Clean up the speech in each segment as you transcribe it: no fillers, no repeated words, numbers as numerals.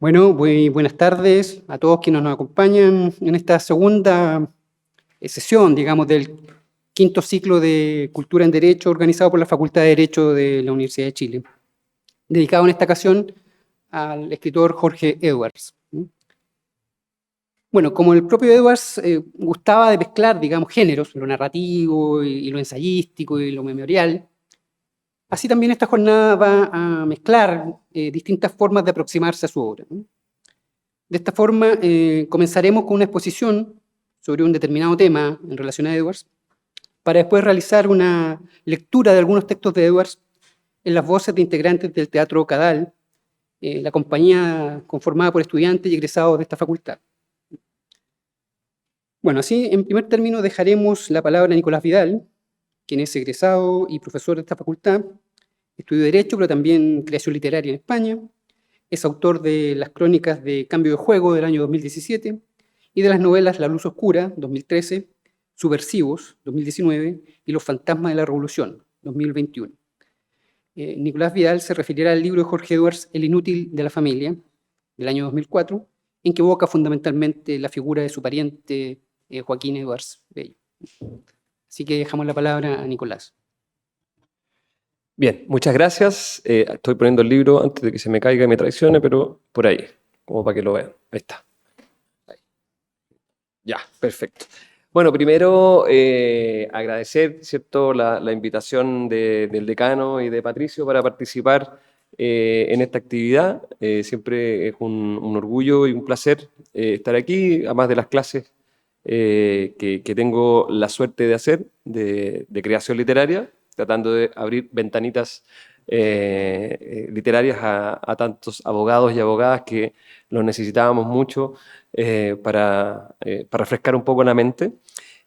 Bueno, muy buenas tardes a todos quienes nos acompañan en esta segunda sesión, digamos, del quinto ciclo de Cultura en Derecho organizado por la Facultad de Derecho de la Universidad de Chile, dedicado en esta ocasión al escritor Jorge Edwards. Bueno, como el propio Edwards gustaba de mezclar, digamos, géneros, lo narrativo y lo ensayístico y lo memorial, así también esta jornada va a mezclar distintas formas de aproximarse a su obra. De esta forma, comenzaremos con una exposición sobre un determinado tema en relación a Edwards, para después realizar una lectura de algunos textos de Edwards en las voces de integrantes del Teatro Cadal, la compañía conformada por estudiantes y egresados de esta facultad. Bueno, así, en primer término, dejaremos la palabra a Nicolás Vidal, quien es egresado y profesor de esta facultad, estudió Derecho, pero también creación literaria en España, es autor de las crónicas de Cambio de Juego del año 2017 y de las novelas La Luz Oscura, 2013, Subversivos, 2019, y Los Fantasmas de la Revolución, 2021. Nicolás Vidal se referirá al libro de Jorge Edwards, El inútil de la familia, del año 2004, en que evoca fundamentalmente la figura de su pariente Joaquín Edwards Bello. Así que dejamos la palabra a Nicolás. Bien, muchas gracias. Estoy poniendo el libro antes de que se me caiga y me traicione, pero por ahí, como para que lo vean. Ahí está. Ahí. Ya, perfecto. Bueno, primero agradecer, ¿cierto?, la invitación del decano y de Patricio para participar en esta actividad. Siempre es un orgullo y un placer estar aquí, además de las clases que tengo la suerte de hacer de creación literaria, tratando de abrir ventanitas literarias a tantos abogados y abogadas que los necesitábamos mucho para refrescar un poco la mente.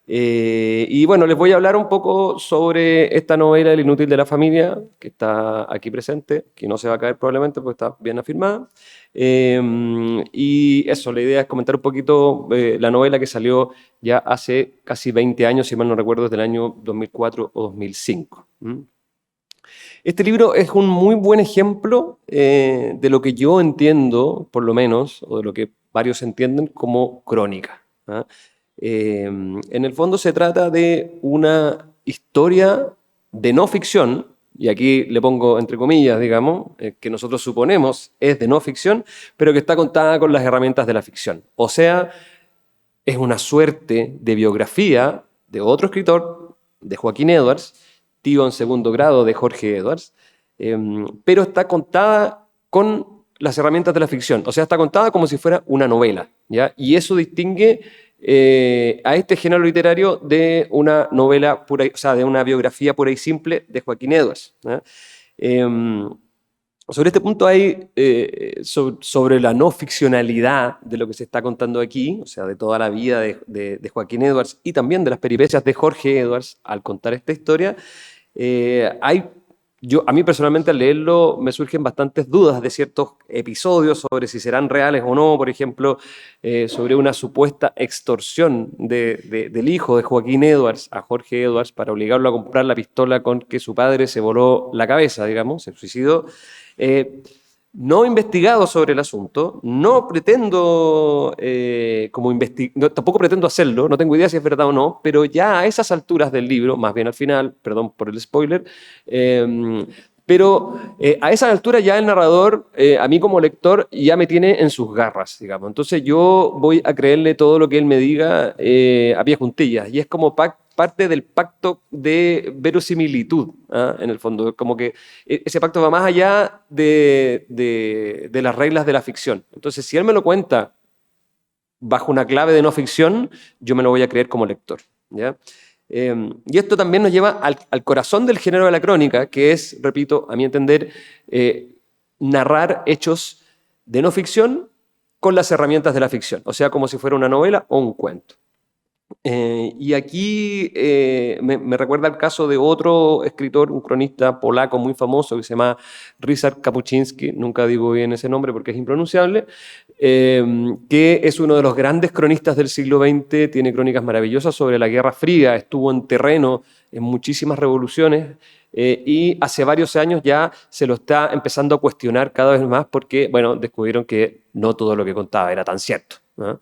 Y bueno, les voy a hablar un poco sobre esta novela El inútil de la familia, que está aquí presente, que no se va a caer probablemente porque está bien afirmada. Y eso, la idea es comentar un poquito la novela que salió ya hace casi 20 años, si mal no recuerdo, desde el año 2004 o 2005. Este libro es un muy buen ejemplo de lo que yo entiendo, por lo menos, o de lo que varios entienden como crónica. En el fondo se trata de una historia de no ficción, y aquí le pongo entre comillas, digamos, que nosotros suponemos es de no ficción, pero que está contada con las herramientas de la ficción. O sea, es una suerte de biografía de otro escritor, de Joaquín Edwards, tío en segundo grado de Jorge Edwards, pero está contada con las herramientas de la ficción. O sea, está contada como si fuera una novela, ¿ya? Y eso distingue a este género literario de una novela pura, o sea, de una biografía pura y simple de Joaquín Edwards, ¿ya? Sobre este punto hay, sobre la no ficcionalidad de lo que se está contando aquí, o sea, de toda la vida de Joaquín Edwards y también de las peripecias de Jorge Edwards al contar esta historia, a mí personalmente al leerlo me surgen bastantes dudas de ciertos episodios sobre si serán reales o no, por ejemplo, sobre una supuesta extorsión del hijo de Joaquín Edwards a Jorge Edwards para obligarlo a comprar la pistola con que su padre se voló la cabeza, digamos, se suicidó. No he investigado sobre el asunto, no pretendo tampoco pretendo hacerlo, no tengo idea si es verdad o no, pero ya a esas alturas del libro, más bien al final, perdón por el spoiler, pero a esas alturas ya el narrador, a mí como lector, ya me tiene en sus garras, digamos. Entonces yo voy a creerle todo lo que él me diga a pie juntillas, y es como parte del pacto de verosimilitud, en el fondo, como que ese pacto va más allá de las reglas de la ficción. Entonces, si él me lo cuenta bajo una clave de no ficción, yo me lo voy a creer como lector, ¿ya? Y esto también nos lleva al corazón del género de la crónica, que es, repito, a mi entender, narrar hechos de no ficción con las herramientas de la ficción, o sea, como si fuera una novela o un cuento. Y aquí me recuerda el caso de otro escritor, un cronista polaco muy famoso que se llama Ryszard Kapuściński, nunca digo bien ese nombre porque es impronunciable, que es uno de los grandes cronistas del siglo XX, tiene crónicas maravillosas sobre la Guerra Fría, estuvo en terreno en muchísimas revoluciones y hace varios años ya se lo está empezando a cuestionar cada vez más porque, bueno, descubrieron que no todo lo que contaba era tan cierto, ¿no?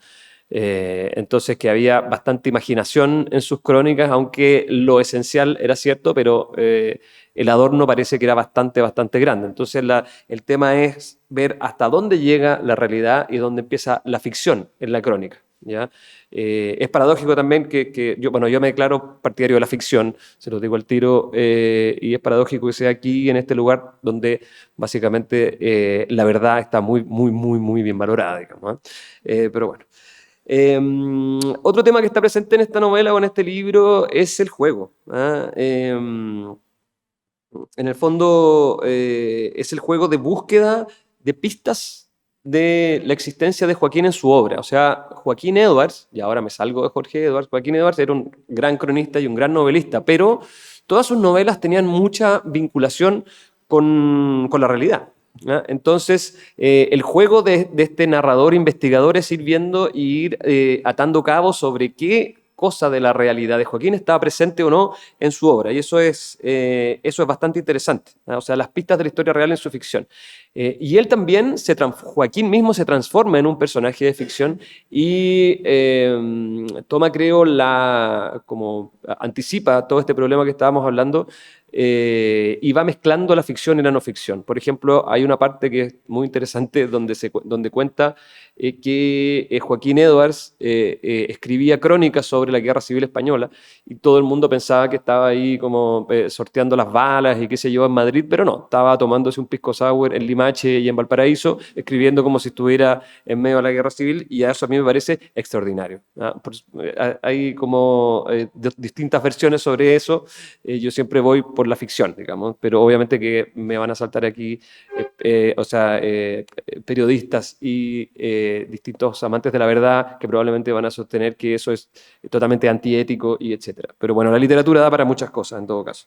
Entonces que había bastante imaginación en sus crónicas, aunque lo esencial era cierto, pero el adorno parece que era bastante grande. Entonces el tema es ver hasta dónde llega la realidad y dónde empieza la ficción en la crónica, ¿ya? Es paradójico también que yo me declaro partidario de la ficción, se los digo al tiro, y es paradójico que sea aquí, en este lugar, donde básicamente la verdad está muy bien valorada, digamos, ¿eh? Pero bueno. Otro tema que está presente en esta novela o en este libro es el juego, ¿ah? En el fondo es el juego de búsqueda de pistas de la existencia de Joaquín en su obra. O sea, Joaquín Edwards, y ahora me salgo de Jorge Edwards, Joaquín Edwards era un gran cronista y un gran novelista, pero todas sus novelas tenían mucha vinculación con la realidad, ¿ya? Entonces, el juego de este narrador investigador es ir viendo e ir atando cabos sobre qué cosa de la realidad de Joaquín estaba presente o no en su obra. Y eso es bastante interesante, ¿no? O sea, las pistas de la historia real en su ficción. Y él también, Joaquín mismo se transforma en un personaje de ficción y toma, creo, como anticipa todo este problema que estábamos hablando, y va mezclando la ficción y la no ficción. Por ejemplo, hay una parte que es muy interesante donde cuenta que Joaquín Edwards escribía crónicas sobre la Guerra Civil Española y todo el mundo pensaba que estaba ahí como sorteando las balas y qué sé yo en Madrid, pero no, estaba tomándose un pisco sour en Limache y en Valparaíso, escribiendo como si estuviera en medio de la Guerra Civil, y eso a mí me parece extraordinario, ¿no? Hay como distintas versiones sobre eso. Yo siempre voy por la ficción, digamos, pero obviamente que me van a saltar aquí periodistas y distintos amantes de la verdad que probablemente van a sostener que eso es totalmente antiético y etcétera. Pero bueno, la literatura da para muchas cosas en todo caso.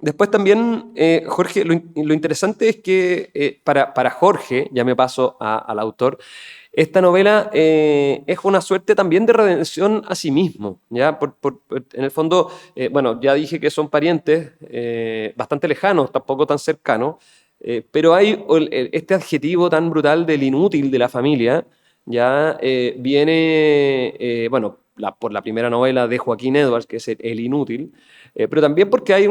Después también, Jorge, lo interesante es que para Jorge, ya me paso al autor, esta novela es una suerte también de redención a sí mismo, ¿ya? En el fondo, bueno, ya dije que son parientes bastante lejanos, tampoco tan cercanos, pero hay este adjetivo tan brutal del inútil de la familia, ya viene, bueno, por la primera novela de Joaquín Edwards, que es El Inútil, pero también porque hay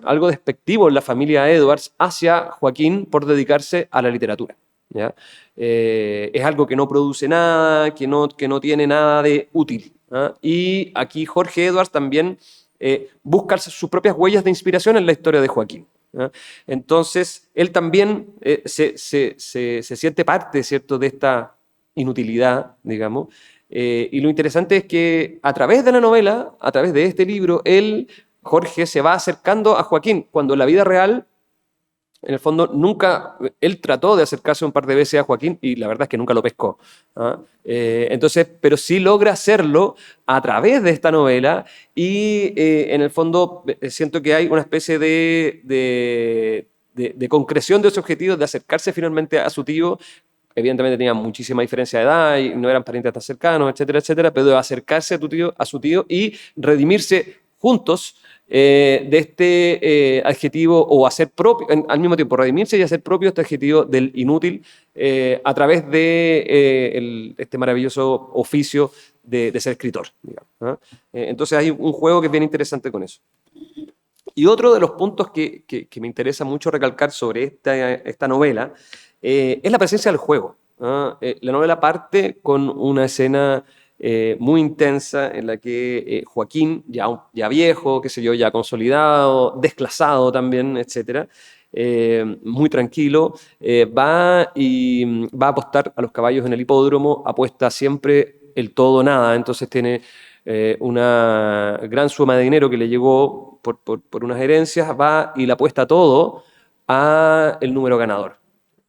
algo despectivo en la familia Edwards hacia Joaquín por dedicarse a la literatura, ¿ya? Es algo que no produce nada, que no tiene nada de útil, ¿ah? Y aquí Jorge Edwards también busca sus propias huellas de inspiración en la historia de Joaquín, ¿ah? Entonces, él también se siente parte, ¿cierto?, de esta inutilidad, digamos. Y lo interesante es que a través de la novela, a través de este libro, Jorge, se va acercando a Joaquín, cuando en la vida real, en el fondo, nunca, él trató de acercarse un par de veces a Joaquín y la verdad es que nunca lo pescó, ¿ah? Entonces, pero sí logra hacerlo a través de esta novela y en el fondo siento que hay una especie de concreción de ese objetivo, de acercarse finalmente a su tío. Evidentemente tenían muchísima diferencia de edad y no eran parientes tan cercanos, etcétera, pero de acercarse a su tío y redimirse juntos de este adjetivo, o hacer propio, al mismo tiempo redimirse y hacer propio este adjetivo del inútil a través de este maravilloso oficio de ser escritor, digamos, ¿no? Entonces hay un juego que es bien interesante con eso. Y otro de los puntos que me interesa mucho recalcar sobre esta novela es la presencia del juego, ¿no? La novela parte con una escena muy intensa en la que Joaquín, ya viejo, qué sé yo, ya consolidado, desclasado también, etcétera, muy tranquilo, va a apostar a los caballos en el hipódromo, apuesta siempre el todo o nada, entonces tiene una gran suma de dinero que le llegó por unas herencias, va y le apuesta todo a el número ganador,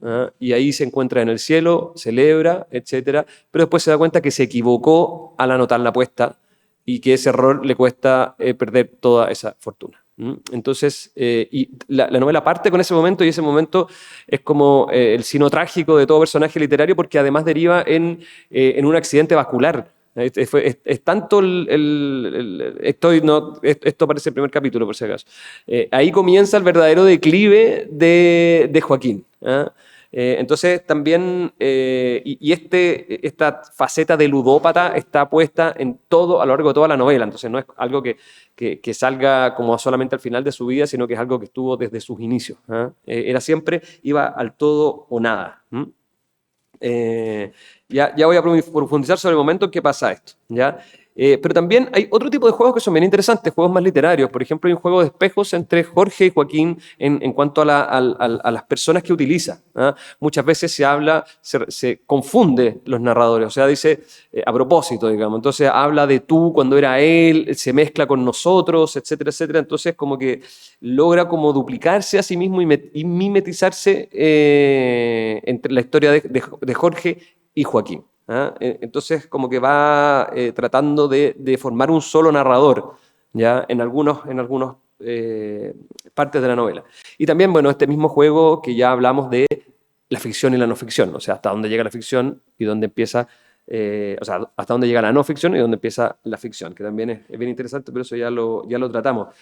¿ah? Y ahí se encuentra en el cielo, celebra, etcétera, pero después se da cuenta que se equivocó al anotar la apuesta y que ese error le cuesta perder toda esa fortuna, Entonces, y la novela parte con ese momento y ese momento es como el sino trágico de todo personaje literario porque además deriva en un accidente vascular. Es tanto esto parece el primer capítulo, por si acaso. Ahí comienza el verdadero declive de Joaquín. ¿Ah? Entonces también, esta faceta de ludópata está puesta en todo, a lo largo de toda la novela. Entonces no es algo que salga como solamente al final de su vida, sino que es algo que estuvo desde sus inicios. ¿Ah? Era siempre, iba al todo o nada. Ya voy a profundizar sobre el momento en que pasa esto, ¿ya? Pero también hay otro tipo de juegos que son bien interesantes, juegos más literarios. Por ejemplo, hay un juego de espejos entre Jorge y Joaquín en cuanto a las personas que utiliza. ¿Ah? Muchas veces se confunde los narradores, o sea, dice a propósito, digamos. Entonces habla de tú cuando era él, se mezcla con nosotros, etcétera, etcétera. Entonces como que logra como duplicarse a sí mismo y mimetizarse entre la historia de Jorge y Joaquín. ¿Ah? Entonces, como que va tratando de formar un solo narrador, ¿ya? En algunos partes de la novela. Y también, bueno, este mismo juego que ya hablamos de la ficción y la no ficción, o sea, hasta dónde llega la ficción y dónde empieza, o sea, hasta dónde llega la no ficción y dónde empieza la ficción, que también es bien interesante, pero eso ya lo tratamos.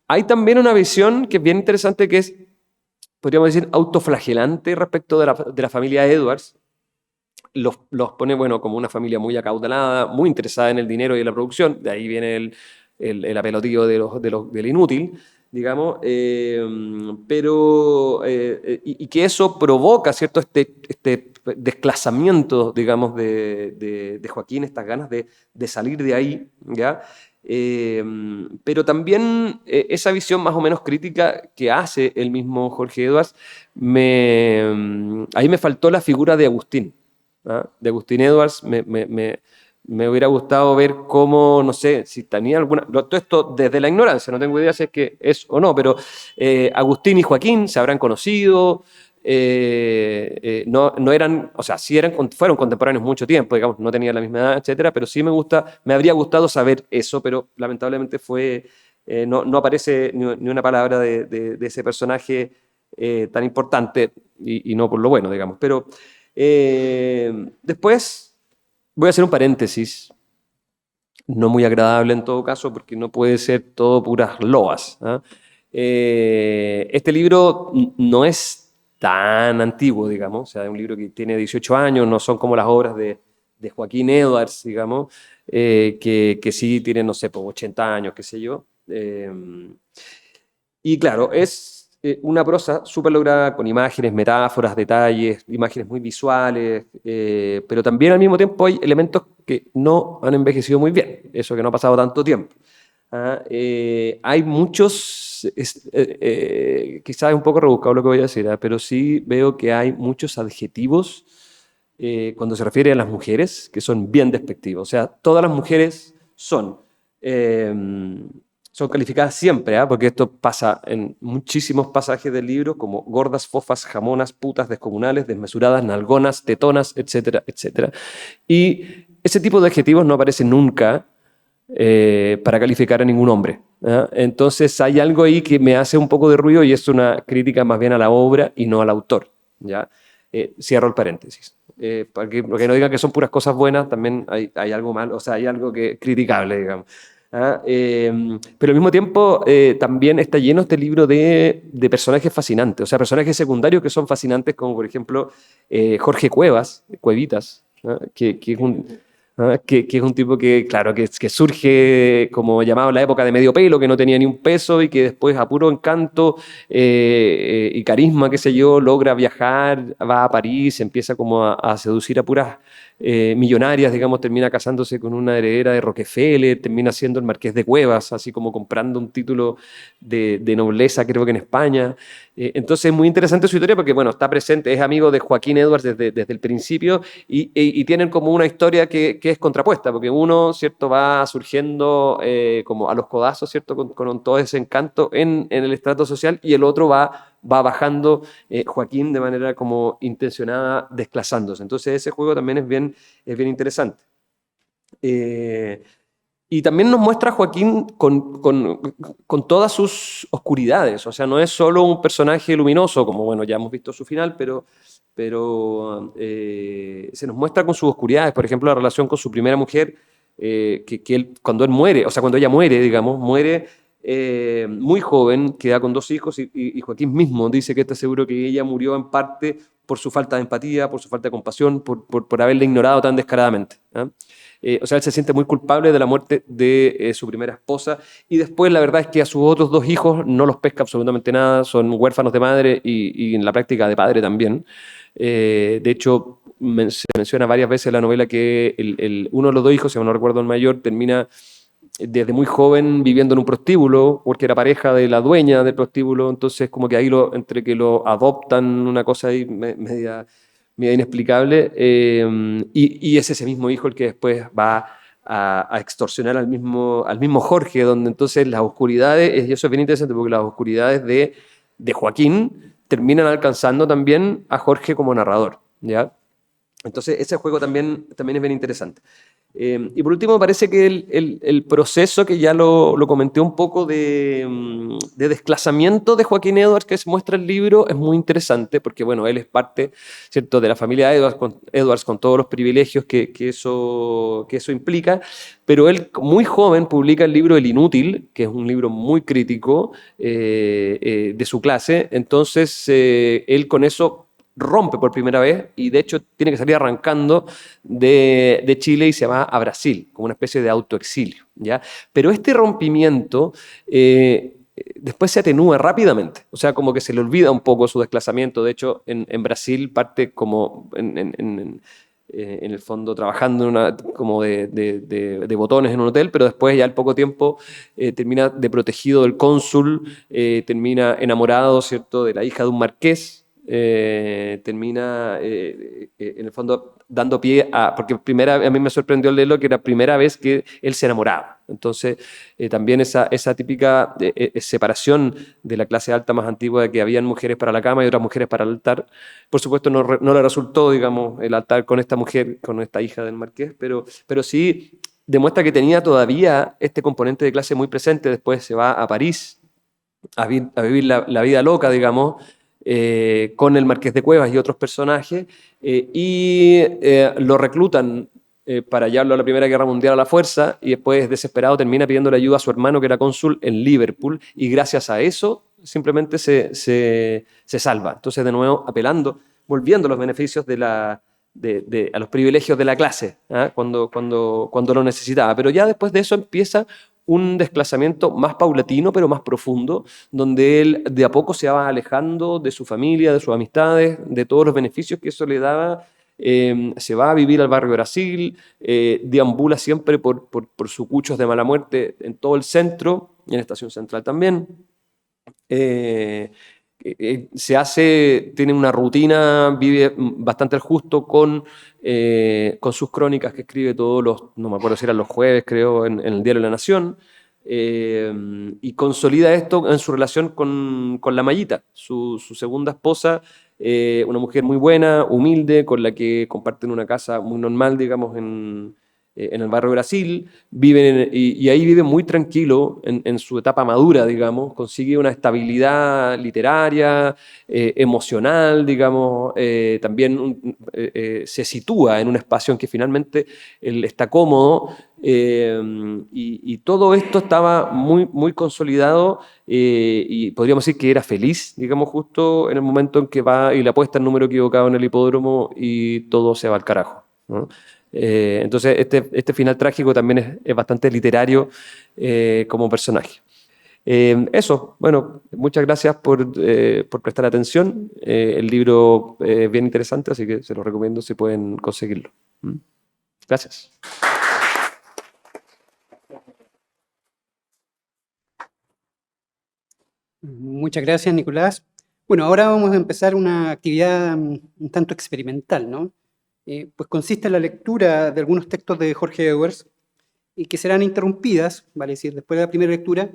Hay también una visión que es bien interesante, que es, podríamos decir, autoflagelante respecto de la familia Edwards. Los pone, bueno, como una familia muy acaudalada, muy interesada en el dinero y en la producción. De ahí viene el apelotillo del inútil, digamos. Y que eso provoca, ¿cierto? Este desclasamiento, digamos, de Joaquín, estas ganas de salir de ahí, ¿ya? Pero también esa visión más o menos crítica que hace el mismo Jorge Edwards, ahí me faltó la figura de Agustín. ¿Ah? De Agustín Edwards me hubiera gustado ver cómo, no sé, si tenía alguna... Todo esto desde la ignorancia, no tengo idea si es que es o no, pero Agustín y Joaquín se habrán conocido, no eran, o sea, sí fueron contemporáneos mucho tiempo, digamos, no tenían la misma edad, etcétera, pero sí me habría gustado saber eso, pero lamentablemente no aparece ni una palabra de ese personaje tan importante y no por lo bueno, digamos, pero... después voy a hacer un paréntesis, no muy agradable en todo caso, porque no puede ser todo puras loas. ¿Ah? Este libro no es tan antiguo, digamos, o sea, es un libro que tiene 18 años, no son como las obras de Joaquín Edwards, digamos, que sí tienen, no sé, pues 80 años, qué sé yo. Y claro, es una prosa súper lograda con imágenes, metáforas, detalles, imágenes muy visuales, pero también al mismo tiempo hay elementos que no han envejecido muy bien, eso que no ha pasado tanto tiempo. ¿Ah? Hay muchos, quizás es un poco rebuscado lo que voy a decir, ¿ah? Pero sí veo que hay muchos adjetivos cuando se refiere a las mujeres que son bien despectivos. O sea, todas las mujeres eh, son calificadas siempre, ¿ah? Porque esto pasa en muchísimos pasajes del libro, como gordas, fofas, jamonas, putas, descomunales, desmesuradas, nalgonas, tetonas, etcétera, etcétera. Y ese tipo de adjetivos no aparecen nunca para calificar a ningún hombre. ¿Ah? Entonces hay algo ahí que me hace un poco de ruido y es una crítica más bien a la obra y no al autor. ¿Ya? Cierro el paréntesis. Porque no digan que son puras cosas buenas, también hay algo mal, o sea, hay algo criticable, digamos. ¿Ah? Pero al mismo tiempo también está lleno este libro de personajes fascinantes, o sea, personajes secundarios que son fascinantes, como por ejemplo Jorge Cuevitas, ¿ah? Que es que es un tipo que, claro, que surge como llamado en la época de medio pelo, que no tenía ni un peso y que después a puro encanto y carisma, qué sé yo, logra viajar, va a París, empieza como a seducir a puras millonarias, digamos, termina casándose con una heredera de Rockefeller, termina siendo el marqués de Cuevas, así como comprando un título de nobleza, creo que en España. Entonces es muy interesante su historia porque, bueno, está presente, es amigo de Joaquín Edwards desde el principio y tienen como una historia que es contrapuesta, porque uno, ¿cierto?, va surgiendo como a los codazos, ¿cierto?, con todo ese encanto en el estrato social y el otro va bajando, Joaquín, de manera como intencionada, desclasándose. Entonces ese juego también es bien interesante. Y también nos muestra a Joaquín con todas sus oscuridades. O sea, no es solo un personaje luminoso, como bueno, ya hemos visto su final, pero se nos muestra con sus oscuridades. Por ejemplo, la relación con su primera mujer, que él, cuando él muere, o sea, cuando ella muere, digamos, muere muy joven, queda con 2 hijos, y Joaquín mismo dice que está seguro que ella murió en parte por su falta de empatía, por su falta de compasión, por haberle ignorado tan descaradamente. ¿Ah? O sea, él se siente muy culpable de la muerte de su primera esposa, y después la verdad es que a sus otros 2 hijos no los pesca absolutamente nada, son huérfanos de madre y en la práctica de padre también. De hecho, se menciona varias veces en la novela que uno de los 2 hijos, si no recuerdo el mayor, termina desde muy joven viviendo en un prostíbulo, porque era pareja de la dueña del prostíbulo, entonces como que ahí entre que lo adoptan, una cosa ahí media inexplicable, y es ese mismo hijo el que después va a extorsionar al mismo Jorge, donde entonces las oscuridades, y eso es bien interesante porque las oscuridades de Joaquín terminan alcanzando también a Jorge como narrador, ¿ya? Entonces ese juego también es bien interesante. Y por último, me parece que el proceso, que ya lo comenté un poco, de desclasamiento de Joaquín Edwards que se muestra en el libro, es muy interesante porque, bueno, él es parte, ¿cierto?, de la familia Edwards con todos los privilegios que eso implica, pero él, muy joven, publica el libro El Inútil, que es un libro muy crítico de su clase. Entonces, él con eso rompe por primera vez y de hecho tiene que salir arrancando de Chile y se va a Brasil, como una especie de autoexilio, ¿ya? Pero este rompimiento después se atenúa rápidamente, o sea, como que se le olvida un poco su desplazamiento. De hecho, en Brasil parte como en el fondo trabajando como de botones en un hotel, pero después ya al poco tiempo termina de protegido del cónsul, termina enamorado, ¿cierto?, de la hija de un marqués. Termina en el fondo dando pie porque a mí me sorprendió leerlo, que era la primera vez que él se enamoraba. Entonces también esa típica separación de la clase alta más antigua, de que habían mujeres para la cama y otras mujeres para el altar. Por supuesto no le resultó, digamos, el altar con esta mujer, con esta hija del marqués, pero sí demuestra que tenía todavía este componente de clase muy presente. Después se va a París a vivir la vida loca, digamos, con el Marqués de Cuevas y otros personajes, y lo reclutan para llevarlo a la Primera Guerra Mundial a la fuerza, y después, desesperado, termina pidiéndole ayuda a su hermano, que era cónsul en Liverpool, y gracias a eso simplemente se salva. Entonces, de nuevo, volviendo a los beneficios a los privilegios de la clase, ¿eh? cuando lo necesitaba. Pero ya después de eso empieza un desplazamiento más paulatino, pero más profundo, donde él de a poco se va alejando de su familia, de sus amistades, de todos los beneficios que eso le daba. Se va a vivir al barrio Brasil, deambula siempre por sucuchos de mala muerte en todo el centro, y en la estación central también. Tiene una rutina, vive bastante al justo con sus crónicas que escribe todos no me acuerdo si eran los jueves, creo, en el diario La Nación, y consolida esto en su relación con la Mayita, su segunda esposa, una mujer muy buena, humilde, con la que comparten una casa muy normal, digamos, en el barrio Brasil. Y ahí vive muy tranquilo en su etapa madura, digamos, consigue una estabilidad literaria, emocional, digamos, también se sitúa en un espacio en que finalmente él está cómodo, y todo esto estaba muy, muy consolidado, y podríamos decir que era feliz, digamos, justo en el momento en que va y le apuesta el número equivocado en el hipódromo y todo se va al carajo, ¿no? Entonces este final trágico también es bastante literario como personaje. Eso, bueno, muchas gracias por prestar atención. El libro es bien interesante, así que se lo recomiendo si pueden conseguirlo. Gracias. Muchas gracias, Nicolás. Bueno, ahora vamos a empezar una actividad un tanto experimental, ¿no? Pues consiste en la lectura de algunos textos de Jorge Edwards, y que serán interrumpidas, vale decir, después de la primera lectura,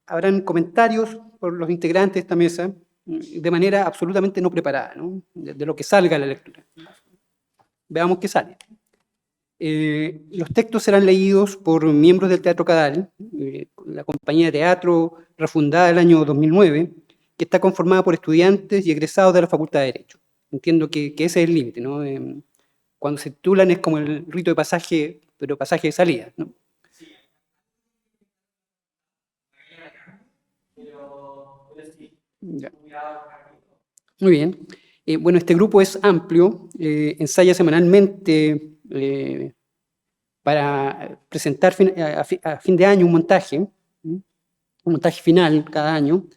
habrán comentarios por los integrantes de esta mesa, de manera absolutamente no preparada, ¿no? De lo que salga de la lectura. Veamos qué sale. Los textos serán leídos por miembros del Teatro Cadal, la compañía de teatro refundada el año 2009, que está conformada por estudiantes y egresados de la Facultad de Derecho. Entiendo que ese es el límite, ¿no? Cuando se titulan es como el rito de pasaje, pero pasaje de salida, ¿no? Ya. Muy bien. Bueno, este grupo es amplio, ensaya semanalmente para presentar a fin de año un montaje final cada año,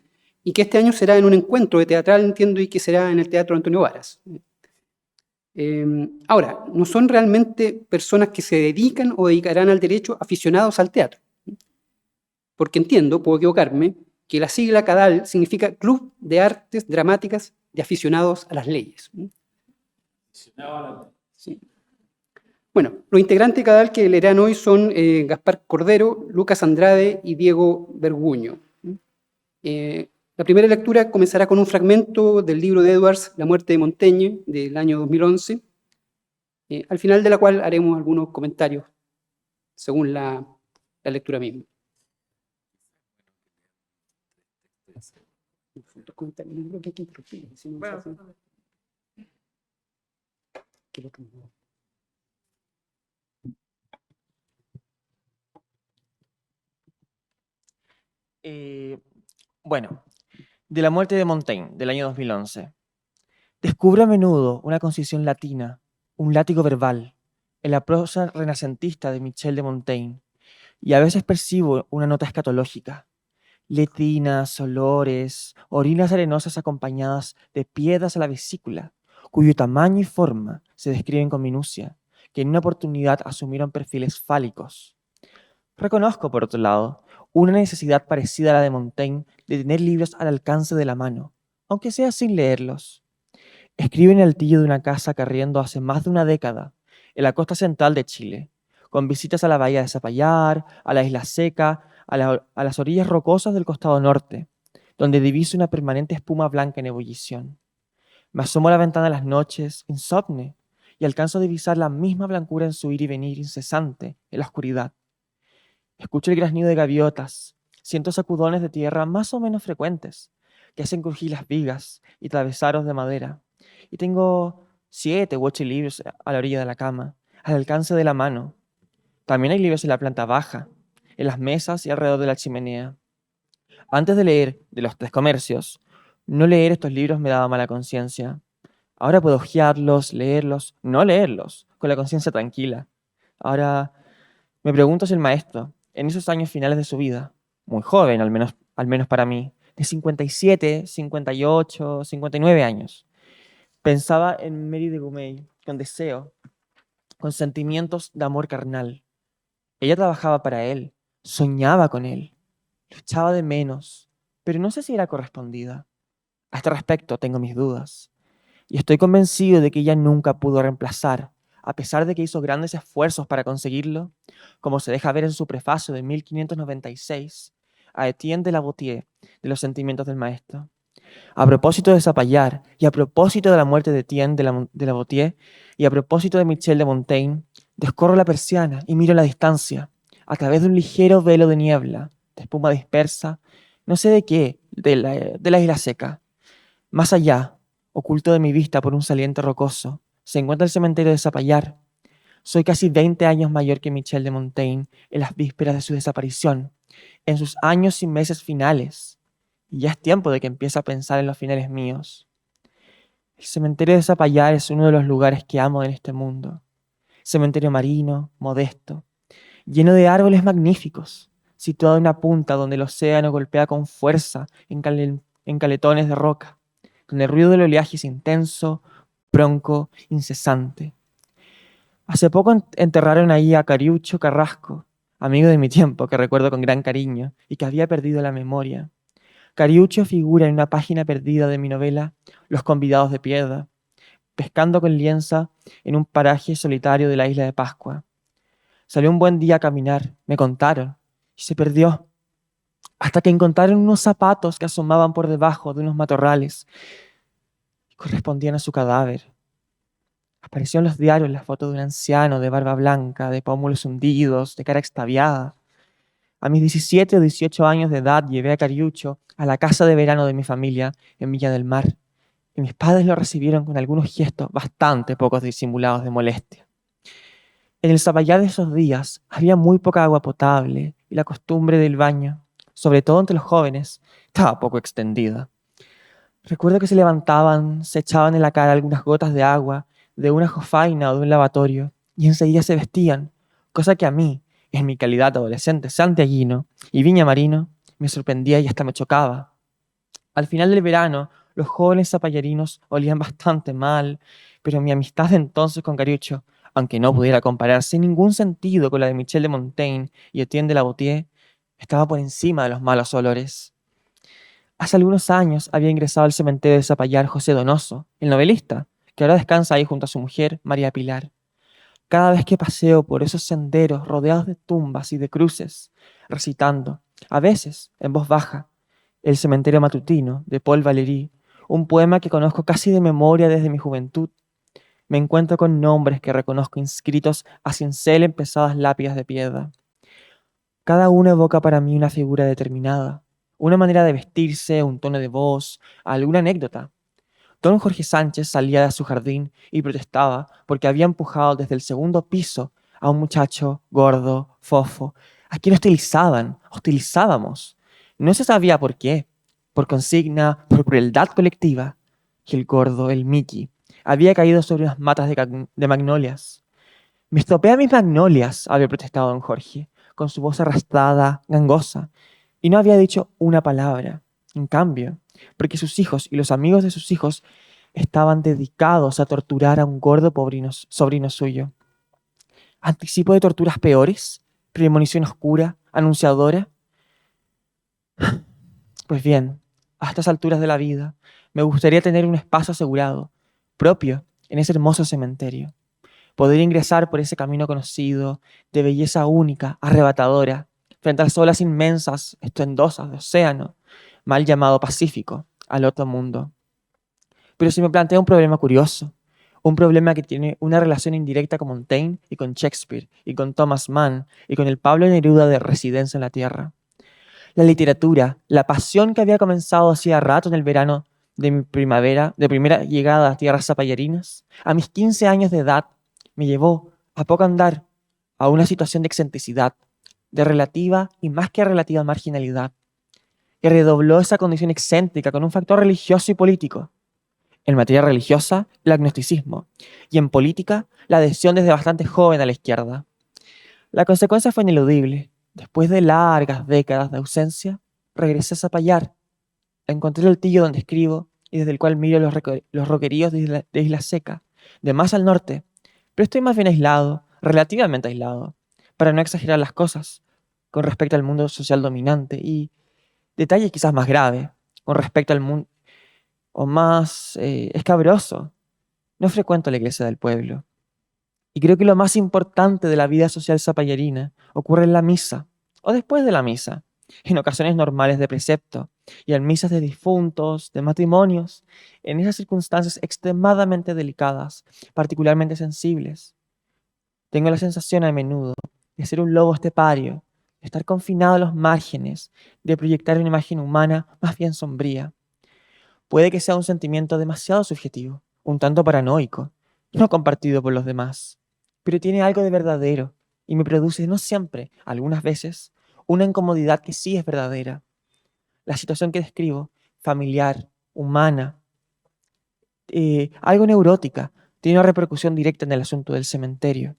y que este año será en un encuentro de teatral, entiendo, y que será en el Teatro Antonio Varas. Ahora, no son realmente personas que se dedican o dedicarán al derecho aficionados al teatro, porque entiendo, puedo equivocarme, que la sigla CADAL significa Club de Artes Dramáticas de Aficionados a las Leyes. Sí. Bueno, los integrantes de CADAL que leerán hoy son Gaspar Cordero, Lucas Andrade y Diego Berguño. La primera lectura comenzará con un fragmento del libro de Edwards, La muerte de Montaigne, del año 2011, al final de la cual haremos algunos comentarios según la lectura misma. Bueno, de la muerte de Montaigne, del año 2011. Descubro a menudo una concisión latina, un látigo verbal, en la prosa renacentista de Michel de Montaigne, y a veces percibo una nota escatológica, letrinas, olores, orinas arenosas acompañadas de piedras a la vesícula, cuyo tamaño y forma se describen con minucia, que en una oportunidad asumieron perfiles fálicos. Reconozco, por otro lado, una necesidad parecida a la de Montaigne de tener libros al alcance de la mano, aunque sea sin leerlos. Escribe en el tillo de una casa que arriendo hace más de una década, en la costa central de Chile, con visitas a la bahía de Zapallar, a la isla Seca, a las orillas rocosas del costado norte, donde diviso una permanente espuma blanca en ebullición. Me asomo a la ventana en las noches, insomne, y alcanzo a divisar la misma blancura en su ir y venir incesante en la oscuridad. Escucho el graznido de gaviotas, siento sacudones de tierra más o menos frecuentes, que hacen crujir las vigas y travesaros de madera, y tengo 7 u 8 libros a la orilla de la cama, al alcance de la mano. También hay libros en la planta baja, en las mesas y alrededor de la chimenea. Antes de leer de los 3 comercios, no leer estos libros me daba mala conciencia. Ahora puedo hojearlos, leerlos, no leerlos, con la conciencia tranquila. Ahora me pregunto si el maestro, en esos años finales de su vida, muy joven al menos para mí, de 57, 58, 59 años, pensaba en Mary de Gumey con deseo, con sentimientos de amor carnal. Ella trabajaba para él, soñaba con él, lo echaba de menos, pero no sé si era correspondida. A este respecto tengo mis dudas, y estoy convencido de que ella nunca pudo reemplazar, a pesar de que hizo grandes esfuerzos para conseguirlo, como se deja ver en su prefacio de 1596, a Etienne de la Boutier, de los sentimientos del maestro. A propósito de Zapallar, y a propósito de la muerte de Etienne de la Boutier, y a propósito de Michel de Montaigne, descorro la persiana y miro a la distancia, a través de un ligero velo de niebla, de espuma dispersa, no sé de qué, de la isla seca. Más allá, oculto de mi vista por un saliente rocoso, se encuentra el cementerio de Zapallar. Soy casi 20 años mayor que Michel de Montaigne en las vísperas de su desaparición, en sus años y meses finales. Y ya es tiempo de que empiece a pensar en los finales míos. El cementerio de Zapallar es uno de los lugares que amo en este mundo. Cementerio marino, modesto, lleno de árboles magníficos, situado en una punta donde el océano golpea con fuerza en caletones de roca, donde el ruido del oleaje es intenso, bronco, incesante. Hace poco enterraron ahí a Cariucho Carrasco, amigo de mi tiempo que recuerdo con gran cariño y que había perdido la memoria. Cariucho figura en una página perdida de mi novela Los convidados de piedra, pescando con lienza en un paraje solitario de la isla de Pascua. Salió un buen día a caminar, me contaron, y se perdió, hasta que encontraron unos zapatos que asomaban por debajo de unos matorrales y correspondían a su cadáver. Apareció en los diarios la foto de un anciano de barba blanca, de pómulos hundidos, de cara extraviada. A mis 17 o 18 años de edad llevé a Cariucho a la casa de verano de mi familia en Villa del Mar, y mis padres lo recibieron con algunos gestos bastante poco disimulados de molestia. En el Zapallar de esos días había muy poca agua potable y la costumbre del baño, sobre todo entre los jóvenes, estaba poco extendida. Recuerdo que se levantaban, se echaban en la cara algunas gotas de agua de una jofaina o de un lavatorio y enseguida se vestían, cosa que a mí, en mi calidad de adolescente santiaguino y viñamarino, me sorprendía y hasta me chocaba. Al final del verano, los jóvenes zapallarinos olían bastante mal, pero mi amistad de entonces con Cariucho, aunque no pudiera compararse en ningún sentido con la de Michel de Montaigne y Etienne de la Boutier, estaba por encima de los malos olores. Hace algunos años había ingresado al cementerio de Zapallar José Donoso, el novelista, que ahora descansa ahí junto a su mujer, María Pilar. Cada vez que paseo por esos senderos rodeados de tumbas y de cruces, recitando, a veces en voz baja, El cementerio matutino de Paul Valéry, un poema que conozco casi de memoria desde mi juventud, me encuentro con nombres que reconozco inscritos a cincel en pesadas lápidas de piedra. Cada uno evoca para mí una figura determinada, una manera de vestirse, un tono de voz, alguna anécdota. Don Jorge Sánchez salía de su jardín y protestaba porque había empujado desde el segundo piso a un muchacho gordo, fofo, a quien hostilizábamos. No se sabía por qué, por consigna, por crueldad colectiva, que el gordo, el Mickey, había caído sobre unas matas de magnolias. Me estropea mis magnolias, había protestado don Jorge, con su voz arrastrada, gangosa, y no había dicho una palabra. En cambio, porque sus hijos y los amigos de sus hijos estaban dedicados a torturar a un gordo sobrino suyo. ¿Anticipo de torturas peores? ¿Premonición oscura? ¿Anunciadora? Pues bien, a estas alturas de la vida, me gustaría tener un espacio asegurado, propio, en ese hermoso cementerio. Poder ingresar por ese camino conocido, de belleza única, arrebatadora, frente a las olas inmensas, estruendosas de océano, mal llamado Pacífico, al otro mundo. Pero se me plantea un problema curioso, un problema que tiene una relación indirecta con Montaigne y con Shakespeare, y con Thomas Mann, y con el Pablo Neruda de Residencia en la Tierra. La literatura, la pasión que había comenzado hacía rato en el verano de mi primavera, de primera llegada a tierras zapallarinas, a mis 15 años de edad, me llevó, a poco andar, a una situación de excentricidad, de relativa y más que relativa marginalidad, y redobló esa condición excéntrica con un factor religioso y político. En materia religiosa, el agnosticismo, y en política, la adhesión desde bastante joven a la izquierda. La consecuencia fue ineludible. Después de largas décadas de ausencia, regresé a Zapallar. Encontré el tillo donde escribo y desde el cual miro los roqueríos de Isla Seca, de más al norte, pero estoy más bien aislado, relativamente aislado, para no exagerar las cosas, con respecto al mundo social dominante y, detalle quizás más grave, con respecto al mundo, o más escabroso, no frecuento la iglesia del pueblo. Y creo que lo más importante de la vida social zapallarina ocurre en la misa, o después de la misa, en ocasiones normales de precepto, y en misas de difuntos, de matrimonios, en esas circunstancias extremadamente delicadas, particularmente sensibles. Tengo la sensación a menudo de ser un lobo estepario, de estar confinado a los márgenes, de proyectar una imagen humana más bien sombría. Puede que sea un sentimiento demasiado subjetivo, un tanto paranoico, no compartido por los demás, pero tiene algo de verdadero y me produce, no siempre, algunas veces, una incomodidad que sí es verdadera. La situación que describo, familiar, humana, algo neurótica, tiene una repercusión directa en el asunto del cementerio,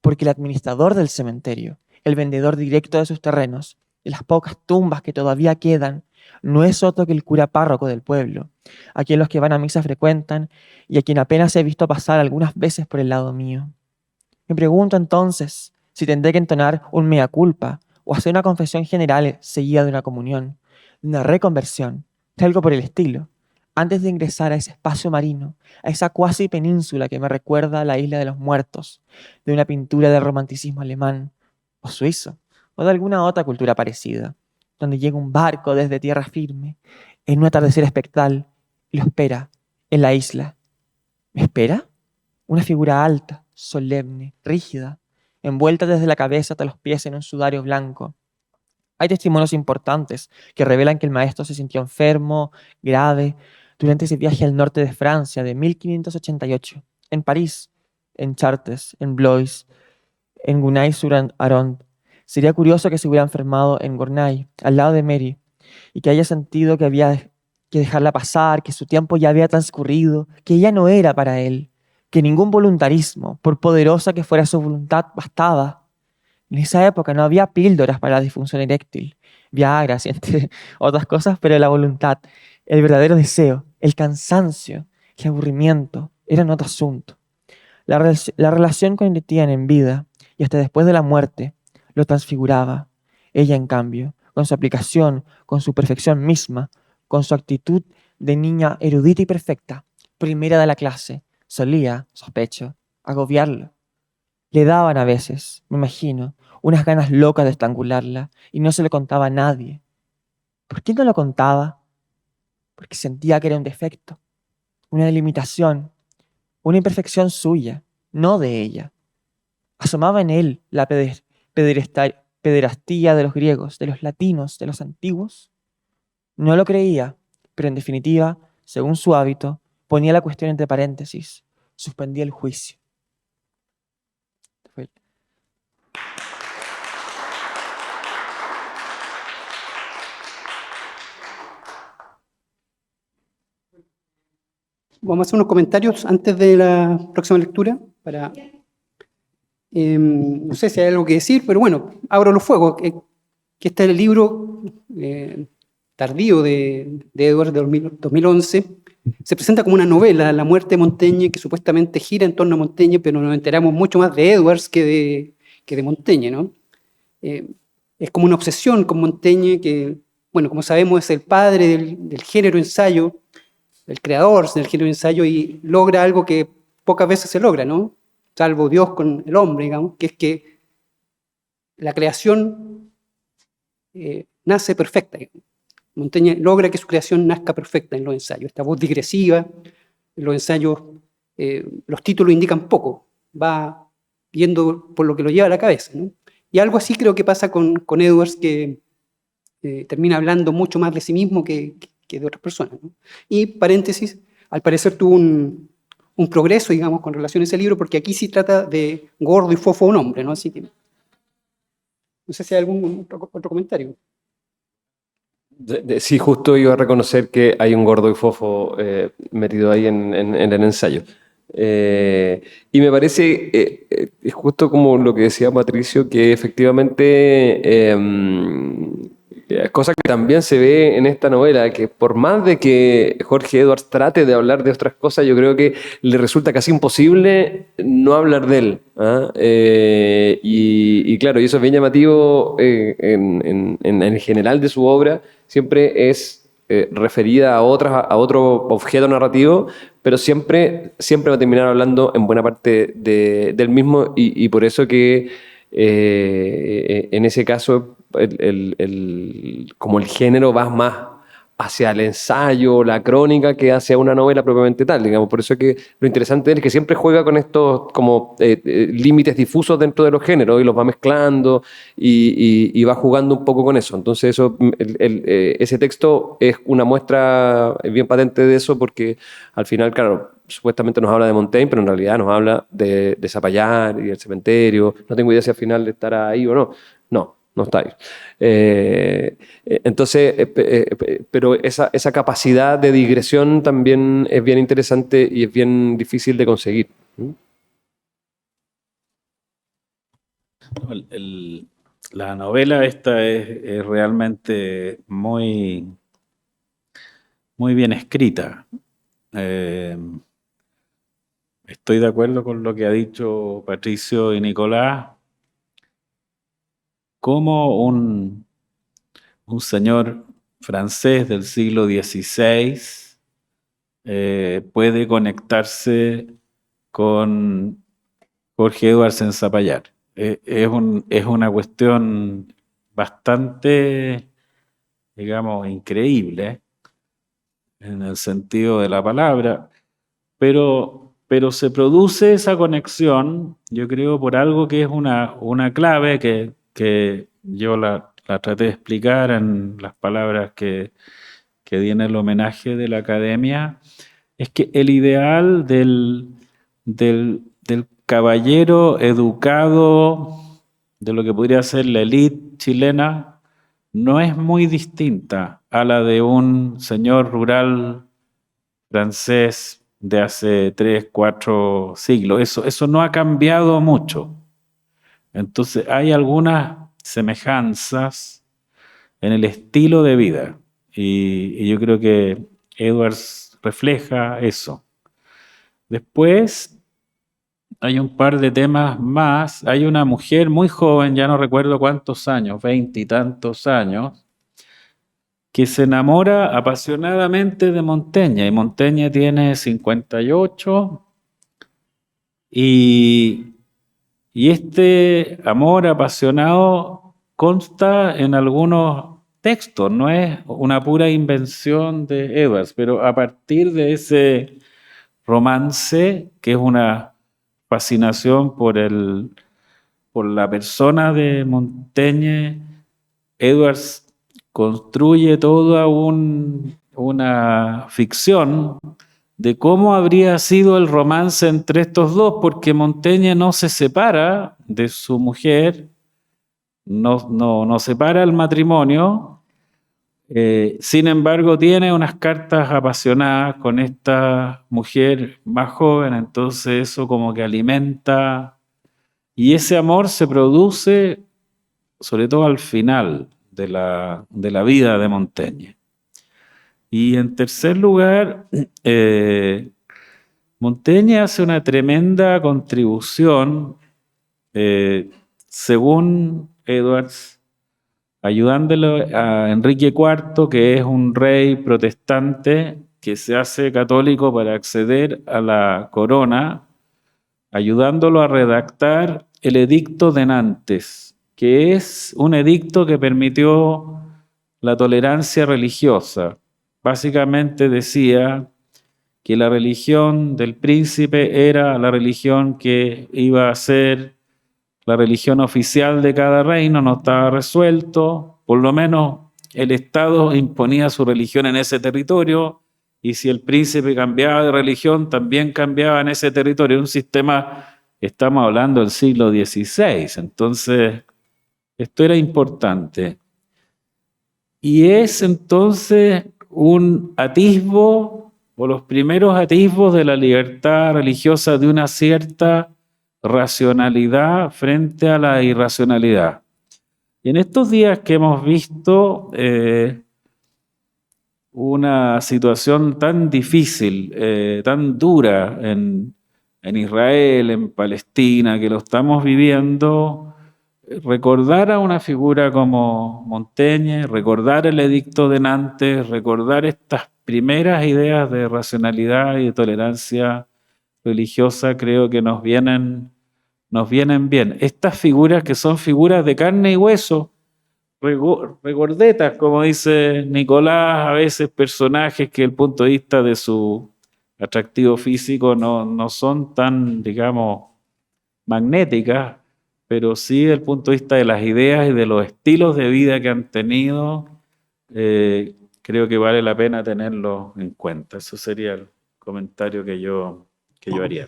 porque el administrador del cementerio, el vendedor directo de sus terrenos, de las pocas tumbas que todavía quedan, no es otro que el cura párroco del pueblo, a quien los que van a misa frecuentan y a quien apenas he visto pasar algunas veces por el lado mío. Me pregunto entonces si tendré que entonar un mea culpa o hacer una confesión general seguida de una comunión, de una reconversión, de algo por el estilo, antes de ingresar a ese espacio marino, a esa cuasi península que me recuerda a la isla de los muertos, de una pintura del romanticismo alemán o suizo, o de alguna otra cultura parecida, donde llega un barco desde tierra firme, en un atardecer espectral, y lo espera en la isla. ¿Me espera? Una figura alta, solemne, rígida, envuelta desde la cabeza hasta los pies en un sudario blanco. Hay testimonios importantes que revelan que el maestro se sintió enfermo, grave, durante ese viaje al norte de Francia de 1588, en París, en Chartres, en Blois, en Gournay-sur-Aron. Sería curioso que se hubiera enfermado en Gournay, al lado de Mary, y que haya sentido que había que dejarla pasar, que su tiempo ya había transcurrido, que ella no era para él, que ningún voluntarismo, por poderosa que fuera su voluntad, bastaba. En esa época no había píldoras para la disfunción eréctil, Viagra, entre otras cosas, pero la voluntad, el verdadero deseo, el cansancio, el aburrimiento, eran otro asunto. La relación con Etienne en vida y hasta después de la muerte lo transfiguraba. Ella, en cambio, con su aplicación, con su perfección misma, con su actitud de niña erudita y perfecta, primera de la clase, solía, sospecho, agobiarlo. Le daban a veces, me imagino, unas ganas locas de estrangularla y no se lo contaba a nadie. ¿Por qué no lo contaba? Porque sentía que era un defecto, una delimitación, una imperfección suya, no de ella. Asomaba en él la pederastía de los griegos, de los latinos, de los antiguos. No lo creía, pero en definitiva, según su hábito, ponía la cuestión entre paréntesis, suspendía el juicio. Vamos a hacer unos comentarios antes de la próxima lectura. No sé si hay algo que decir, pero bueno, abro los fuegos. Que este es el libro tardío de Edwards de 2011. Se presenta como una novela, La muerte de Montaigne, que supuestamente gira en torno a Montaigne, pero nos enteramos mucho más de Edwards que de Montaigne, ¿no? Es como una obsesión con Montaigne, que, bueno, como sabemos, es el padre del género ensayo, el creador del género ensayo, y logra algo que pocas veces se logra, ¿no? Salvo Dios con el hombre, digamos, que es que la creación nace perfecta. Montaigne logra que su creación nazca perfecta en los ensayos. Esta voz digresiva, en los ensayos, los títulos indican poco, va yendo por lo que lo lleva a la cabeza, ¿no? Y algo así creo que pasa con Edwards, que termina hablando mucho más de sí mismo que de otras personas, ¿no? Y, paréntesis, al parecer tuvo un progreso, digamos, con relación a ese libro, porque aquí sí trata de gordo y fofo un hombre, ¿no? Así que, no sé si hay algún otro comentario. Sí, justo iba a reconocer que hay un gordo y fofo metido ahí en el ensayo. Y me parece, es justo como lo que decía Patricio, que efectivamente cosa que también se ve en esta novela, que por más de que Jorge Edwards trate de hablar de otras cosas, yo creo que le resulta casi imposible no hablar de él, ¿ah? Y claro, y eso es bien llamativo en el general de su obra, siempre es referida a otro objeto narrativo, pero siempre va a terminar hablando en buena parte del mismo, y por eso que en ese caso como el género va más hacia el ensayo, la crónica, que hacia una novela propiamente tal, digamos. Por eso que lo interesante es que siempre juega con estos como límites difusos dentro de los géneros y los va mezclando y va jugando un poco con eso. Entonces eso, ese texto es una muestra bien patente de eso, porque al final, claro, supuestamente nos habla de Montaigne, pero en realidad nos habla de Zapallar y del cementerio. No tengo idea si al final estará ahí o no. No está ahí. Entonces, pero esa capacidad de digresión también es bien interesante y es bien difícil de conseguir. La novela esta es realmente muy, muy bien escrita. Estoy de acuerdo con lo que ha dicho Patricio y Nicolás. Cómo un señor francés del siglo XVI puede conectarse con Jorge Edwards en Zapallar. Es una cuestión bastante, digamos, increíble en el sentido de la palabra, pero pero se produce esa conexión, yo creo, por algo que es una clave que yo la traté de explicar en las palabras que di en el homenaje de la academia, es que el ideal del caballero educado, de lo que podría ser la élite chilena, no es muy distinta a la de un señor rural francés de hace 3, 4 siglos. Eso no ha cambiado mucho. Entonces hay algunas semejanzas en el estilo de vida y yo creo que Edwards refleja eso. Después hay un par de temas más. Hay una mujer muy joven, ya no recuerdo cuántos años, 20 y tantos años, que se enamora apasionadamente de Montaigne. Y Montaigne tiene 58 y este amor apasionado consta en algunos textos, no es una pura invención de Edwards, pero a partir de ese romance, que es una fascinación por la persona de Montaigne, Edwards construye toda una ficción de cómo habría sido el romance entre estos dos, porque Montaigne no se separa de su mujer, no separa el matrimonio, sin embargo tiene unas cartas apasionadas con esta mujer más joven, entonces eso como que alimenta, y ese amor se produce sobre todo al final de la vida de Montaigne. Y en tercer lugar, Montaigne hace una tremenda contribución, según Edwards, ayudándolo a Enrique IV, que es un rey protestante que se hace católico para acceder a la corona, ayudándolo a redactar el Edicto de Nantes, que es un edicto que permitió la tolerancia religiosa. Básicamente decía que la religión del príncipe era la religión que iba a ser la religión oficial de cada reino, no estaba resuelto, por lo menos el Estado imponía su religión en ese territorio, y si el príncipe cambiaba de religión, también cambiaba en ese territorio. Un sistema, estamos hablando del siglo XVI, entonces esto era importante. Y es entonces un atisbo, o los primeros atisbos de la libertad religiosa, de una cierta racionalidad frente a la irracionalidad. Y en estos días que hemos visto una situación tan difícil, tan dura en Israel, en Palestina, que lo estamos viviendo, recordar a una figura como Montaigne, recordar el Edicto de Nantes, recordar estas primeras ideas de racionalidad y de tolerancia religiosa, creo que nos vienen bien. Estas figuras que son figuras de carne y hueso, regordetas, como dice Nicolás, a veces personajes que desde el punto de vista de su atractivo físico no son tan, digamos, magnéticas, pero sí desde el punto de vista de las ideas y de los estilos de vida que han tenido, creo que vale la pena tenerlo en cuenta. Eso sería el comentario que yo haría.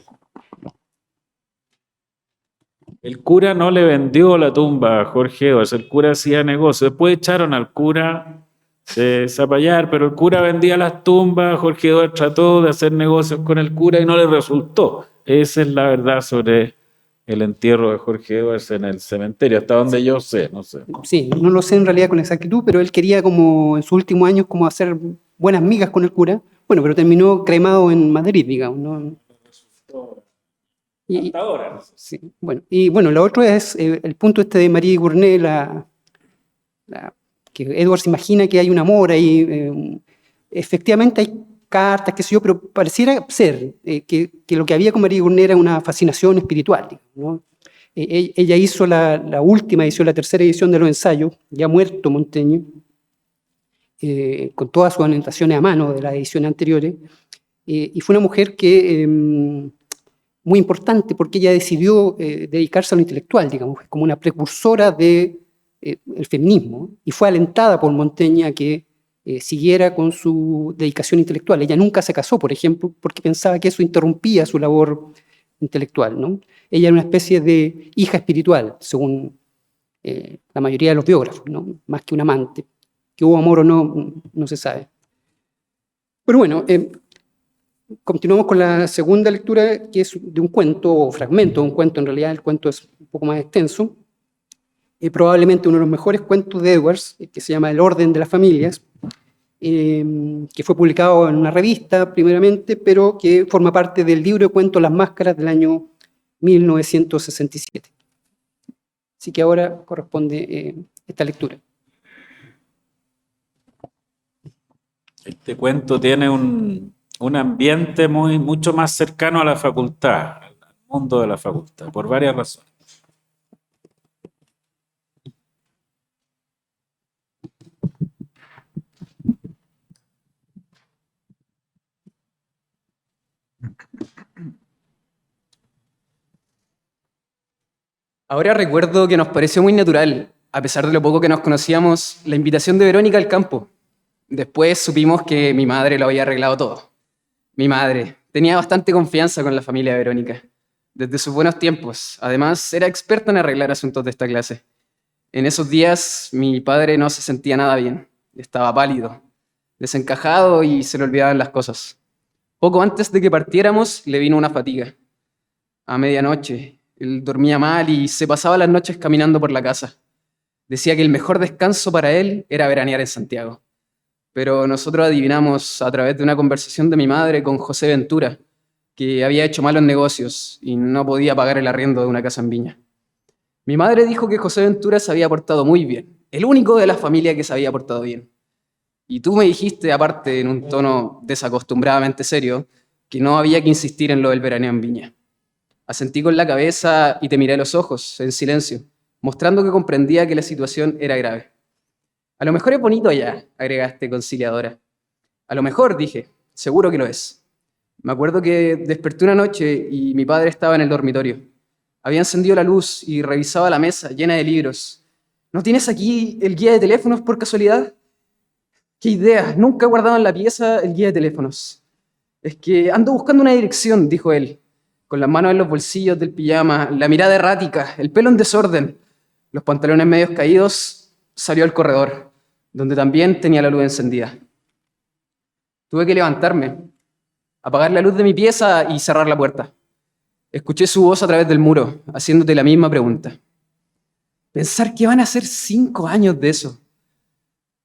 El cura no le vendió la tumba a Jorge Edwards, el cura hacía negocio. Después echaron al cura de Zapallar, pero el cura vendía las tumbas, Jorge Edwards trató de hacer negocios con el cura y no le resultó. Esa es la verdad sobre el entierro de Jorge Edwards en el cementerio, hasta donde yo sé, no sé. Sí, no lo sé en realidad con exactitud, pero él quería como en sus últimos años como hacer buenas migas con el cura. Bueno, pero terminó cremado en Madrid, digamos, ¿no? Hasta ahora. Sí, bueno. Y bueno, lo otro es el punto este de Marie Gournay, que Edwards imagina que hay un amor ahí. Efectivamente hay cartas, qué sé yo, pero pareciera ser que lo que había con Marie Gournay era una fascinación espiritual, ¿no? Ella hizo la última edición, la tercera edición de los ensayos, ya muerto Montaigne, con todas sus anotaciones a mano de las ediciones anteriores, y fue una mujer que muy importante porque ella decidió dedicarse a lo intelectual, digamos, como una precursora del feminismo, y fue alentada por Montaigne a que siguiera con su dedicación intelectual. Ella nunca se casó, por ejemplo, porque pensaba que eso interrumpía su labor intelectual, ¿no? Ella era una especie de hija espiritual, según la mayoría de los biógrafos, ¿no? Más que un amante. Que hubo amor o no, no se sabe. Pero bueno, continuamos con la segunda lectura, que es de un cuento, o fragmento de un cuento. En realidad el cuento es un poco más extenso. Probablemente uno de los mejores cuentos de Edwards, que se llama El orden de las familias, que fue publicado en una revista primeramente, pero que forma parte del libro de cuentos Las Máscaras del año 1967. Así que ahora corresponde esta lectura. Este cuento tiene un ambiente mucho más cercano a la facultad, al mundo de la facultad, por varias razones. Ahora recuerdo que nos pareció muy natural, a pesar de lo poco que nos conocíamos, la invitación de Verónica al campo. Después supimos que mi madre lo había arreglado todo. Mi madre tenía bastante confianza con la familia de Verónica, desde sus buenos tiempos. Además, era experta en arreglar asuntos de esta clase. En esos días, mi padre no se sentía nada bien. Estaba pálido, desencajado y se le olvidaban las cosas. Poco antes de que partiéramos, le vino una fatiga. A medianoche, él dormía mal y se pasaba las noches caminando por la casa. Decía que el mejor descanso para él era veranear en Santiago. Pero nosotros adivinamos a través de una conversación de mi madre con José Ventura, que había hecho malos negocios y no podía pagar el arriendo de una casa en Viña. Mi madre dijo que José Ventura se había portado muy bien, el único de la familia que se había portado bien. Y tú me dijiste, aparte en un tono desacostumbradamente serio, que no había que insistir en lo del veraneo en Viña. Asentí con la cabeza y te miré a los ojos, en silencio, mostrando que comprendía que la situación era grave. A lo mejor es bonito allá, agregaste conciliadora. A lo mejor, dije, seguro que lo es. Me acuerdo que desperté una noche y mi padre estaba en el dormitorio. Había encendido la luz y revisaba la mesa llena de libros. ¿No tienes aquí el guía de teléfonos por casualidad? ¡Qué idea! Nunca he guardado en la pieza el guía de teléfonos. Es que ando buscando una dirección, dijo él, con las manos en los bolsillos del pijama, la mirada errática, el pelo en desorden, los pantalones medios caídos. Salió al corredor, donde también tenía la luz encendida. Tuve que levantarme, apagar la luz de mi pieza y cerrar la puerta. Escuché su voz a través del muro, haciéndote la misma pregunta. Pensar que van a ser 5 años de eso.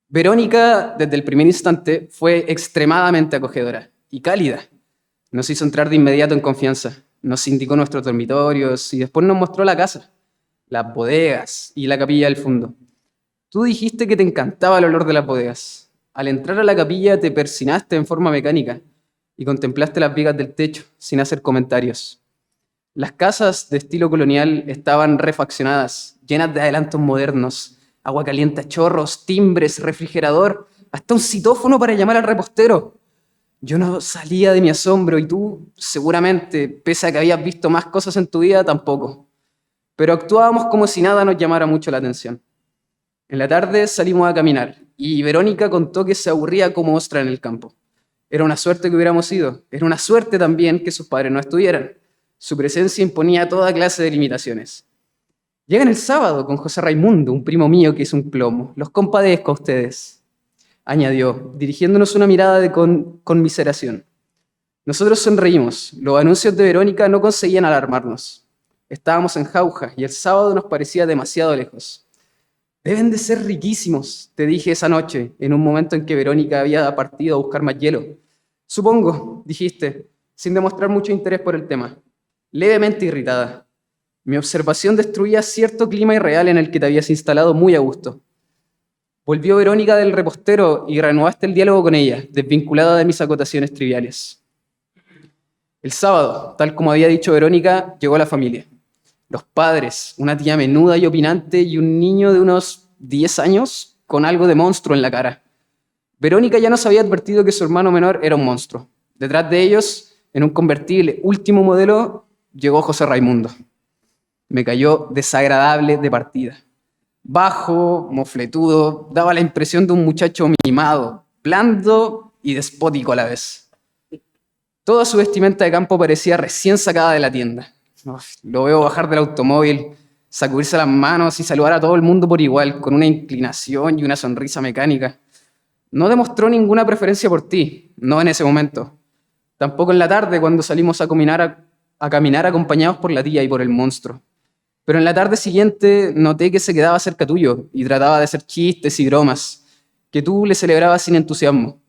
Verónica, desde el primer instante, fue extremadamente acogedora y cálida. Nos hizo entrar de inmediato en confianza. Nos indicó nuestros dormitorios y después nos mostró la casa, las bodegas y la capilla del fondo. Tú dijiste que te encantaba el olor de las bodegas. Al entrar a la capilla te persinaste en forma mecánica y contemplaste las vigas del techo sin hacer comentarios. Las casas de estilo colonial estaban refaccionadas, llenas de adelantos modernos, agua caliente a chorros, timbres, refrigerador, hasta un citófono para llamar al repostero. Yo no salía de mi asombro y tú, seguramente, pese a que habías visto más cosas en tu vida, tampoco. Pero actuábamos como si nada nos llamara mucho la atención. En la tarde salimos a caminar y Verónica contó que se aburría como ostra en el campo. Era una suerte que hubiéramos ido, era una suerte también que sus padres no estuvieran. Su presencia imponía toda clase de limitaciones. Llegan el sábado con José Raimundo, un primo mío que es un plomo. Los compadezco a ustedes, añadió, dirigiéndonos una mirada de conmiseración. Nosotros sonreímos. Los anuncios de Verónica no conseguían alarmarnos. Estábamos en Jauja y el sábado nos parecía demasiado lejos. Deben de ser riquísimos, te dije esa noche, en un momento en que Verónica había partido a buscar más hielo. Supongo, dijiste, sin demostrar mucho interés por el tema, levemente irritada. Mi observación destruía cierto clima irreal en el que te habías instalado muy a gusto. Volvió Verónica del repostero y reanudaste el diálogo con ella, desvinculada de mis acotaciones triviales. El sábado, tal como había dicho Verónica, llegó la familia. Los padres, una tía menuda y opinante y un niño de unos 10 años con algo de monstruo en la cara. Verónica ya nos había advertido que su hermano menor era un monstruo. Detrás de ellos, en un convertible último modelo, llegó José Raimundo. Me cayó desagradable de partida. Bajo, mofletudo, daba la impresión de un muchacho mimado, blando y despótico a la vez. Toda su vestimenta de campo parecía recién sacada de la tienda. Lo veo bajar del automóvil, sacudirse las manos y saludar a todo el mundo por igual, con una inclinación y una sonrisa mecánica. No demostró ninguna preferencia por ti, no en ese momento. Tampoco en la tarde, cuando salimos a caminar acompañados por la tía y por el monstruo. Pero en la tarde siguiente noté que se quedaba cerca tuyo y trataba de hacer chistes y bromas, que tú le celebrabas sin entusiasmo.